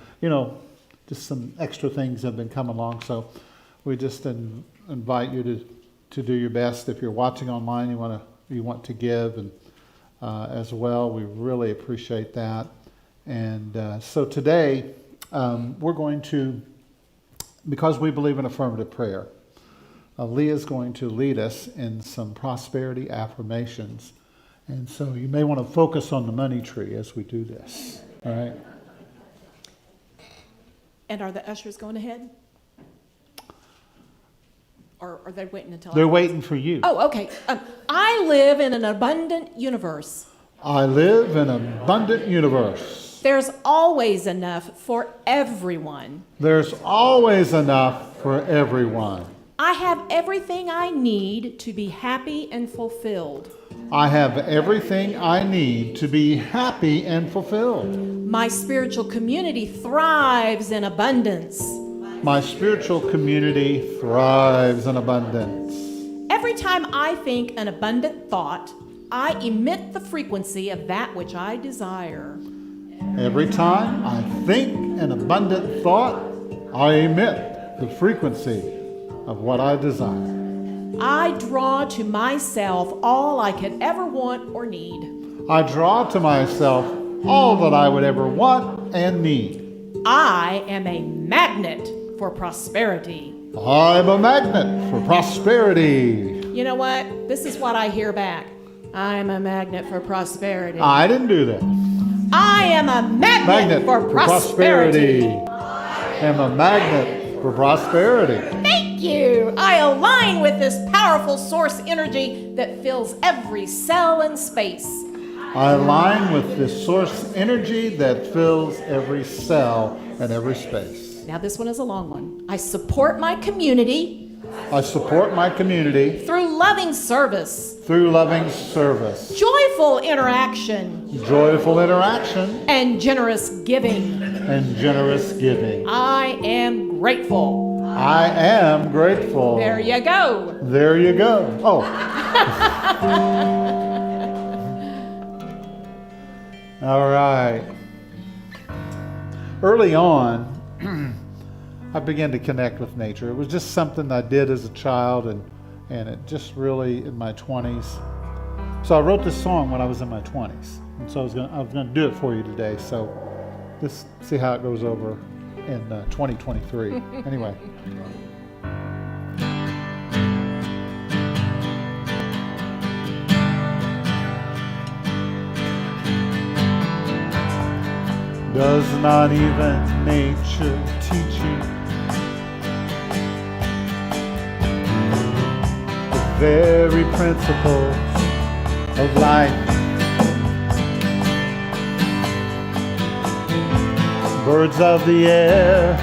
just some extra things have been coming along. So we just invite you to do your best. If you're watching online, you want to give and as well. We really appreciate that. And so today we're going to, because we believe in affirmative prayer, Leah is going to lead us in some prosperity affirmations. And so you may want to focus on the money tree as we do this. All right. And are the ushers going ahead? Or are they waiting until They're waiting for you. Oh, okay. I live in an abundant universe. I live in an abundant universe. There's always enough for everyone. There's always enough for everyone. I have everything I need to be happy and fulfilled. I have everything I need to be happy and fulfilled. My spiritual community thrives in abundance. My spiritual community thrives in abundance. Every time I think an abundant thought, I emit the frequency of that which I desire. Every time I think an abundant thought, I emit the frequency of what I desire. I draw to myself all I could ever want or need. I draw to myself all that I would ever want and need. I am a magnet for prosperity. I'm a magnet for prosperity. You know what? This is what I hear back. I'm a magnet for prosperity. I didn't do that. I am a magnet for prosperity. I am a magnet for prosperity. Thank you. I align with this powerful source energy that fills every cell and space. I align with this source energy that fills every cell and every space. Now this one is a long one. I support my community I support my community through loving service, through loving service, joyful interaction, joyful interaction, and generous giving. and generous giving. I am grateful. I am grateful. There you go. There you go. Oh. All right. Early on, I began to connect with nature. It was just something I did as a child, and it just really in my 20s. So I wrote this song when I was in my 20s, and so I was gonna do it for you today. So let's see how it goes over in 2023. Anyway. Does not even nature teach you the very principles of life? Birds of the air,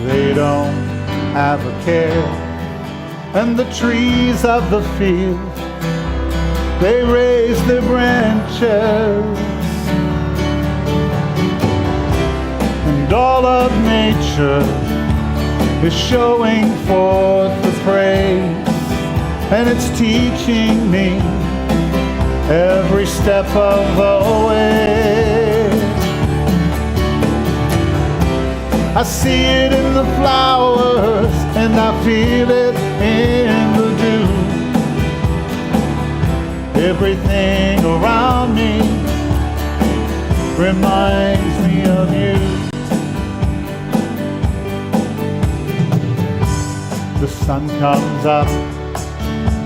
they don't have a care. And the trees of the field, they raise their branches. And all of nature is showing forth the praise, and it's teaching me every step of the way. I see it in the flowers, and I feel it in the dew. Everything around me reminds me of you. The sun comes up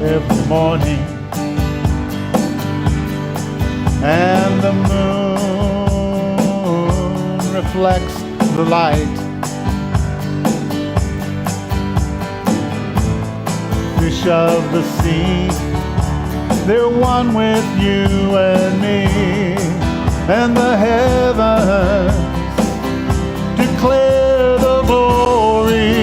every morning, and the moon reflects the light. Fish of the sea, they're one with you and me, and the heavens declare the glory.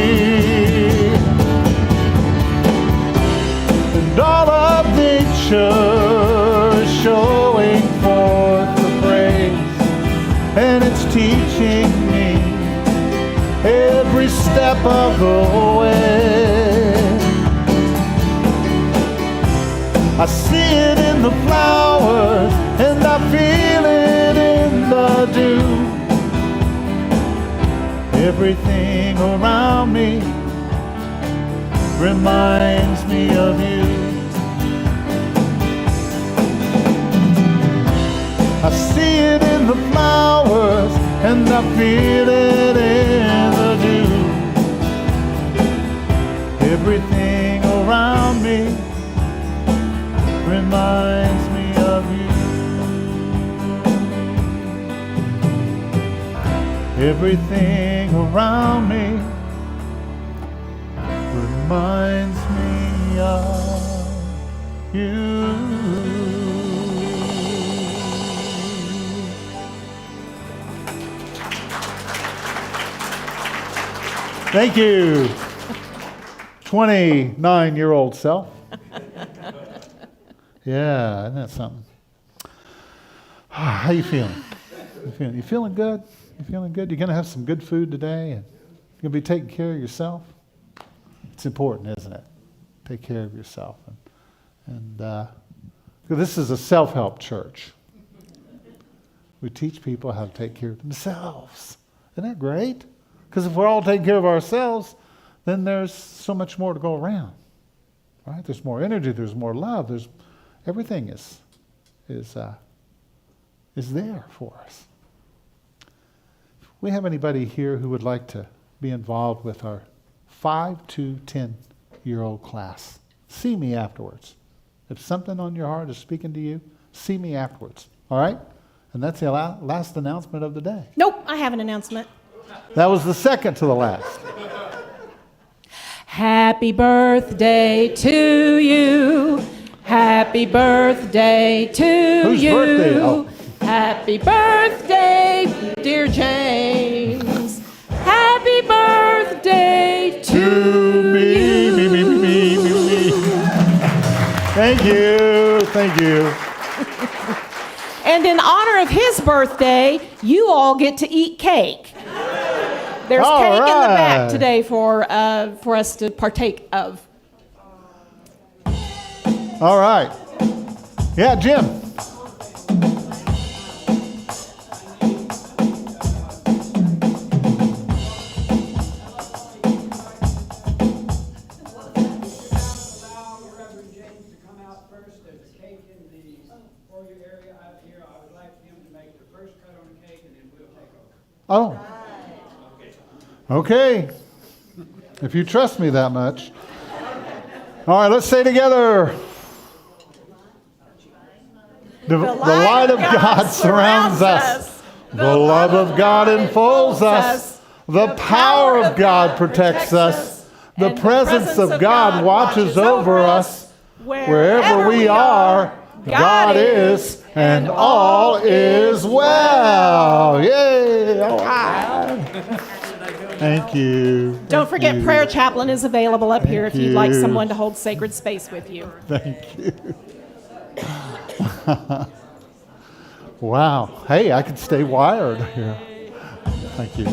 And all of nature is showing forth the praise, and it's teaching me every step of the way. I see it in the flowers, and I feel it in the dew. Everything around me reminds me of you. I see it in the flowers, and I feel it in the dew. Everything around me reminds me of you. Everything around me reminds me of you. Thank you, 29-year-old self. Yeah, isn't that something? How you feeling? You feeling good? You feeling good? You're going to have some good food today, and you're going to be taking care of yourself. It's important, isn't it? Take care of yourself. And this is a self-help church. We teach people how to take care of themselves. Isn't that great? Because if we're all taking care of ourselves, then there's so much more to go around. Right? There's more energy. There's more love. Everything is there for us. If we have anybody here who would like to be involved with our 5 to 10-year-old class, see me afterwards. If something on your heart is speaking to you, see me afterwards. All right? And that's the last announcement of the day. Nope, I have an announcement. That was the second to the last. Happy birthday to you. Happy birthday to Whose you. birthday? Oh. Happy birthday, dear James. Happy birthday to me, you. me. Thank you. Thank you. And in honor of his birthday, you all get to eat cake. There's All cake in the back right. today for us to partake of. All right. Yeah, Jim. Allow Reverend James to come out first. There's a cake in the foyer area out here. I would like him to make the first cut on the cake, and then we'll take over. Oh. Okay. If you trust me that much. All right, let's say together. The light of God surrounds us. The love of God enfolds us. The power of God protects us. The presence of God watches over us. Wherever we are, God is, and all is well. Yay! All right. Thank you. Don't forget, you. prayer chaplain is available up here if you'd like you. someone to hold sacred space with you. Thank you. Wow. Hey, I could stay wired here. Thank you.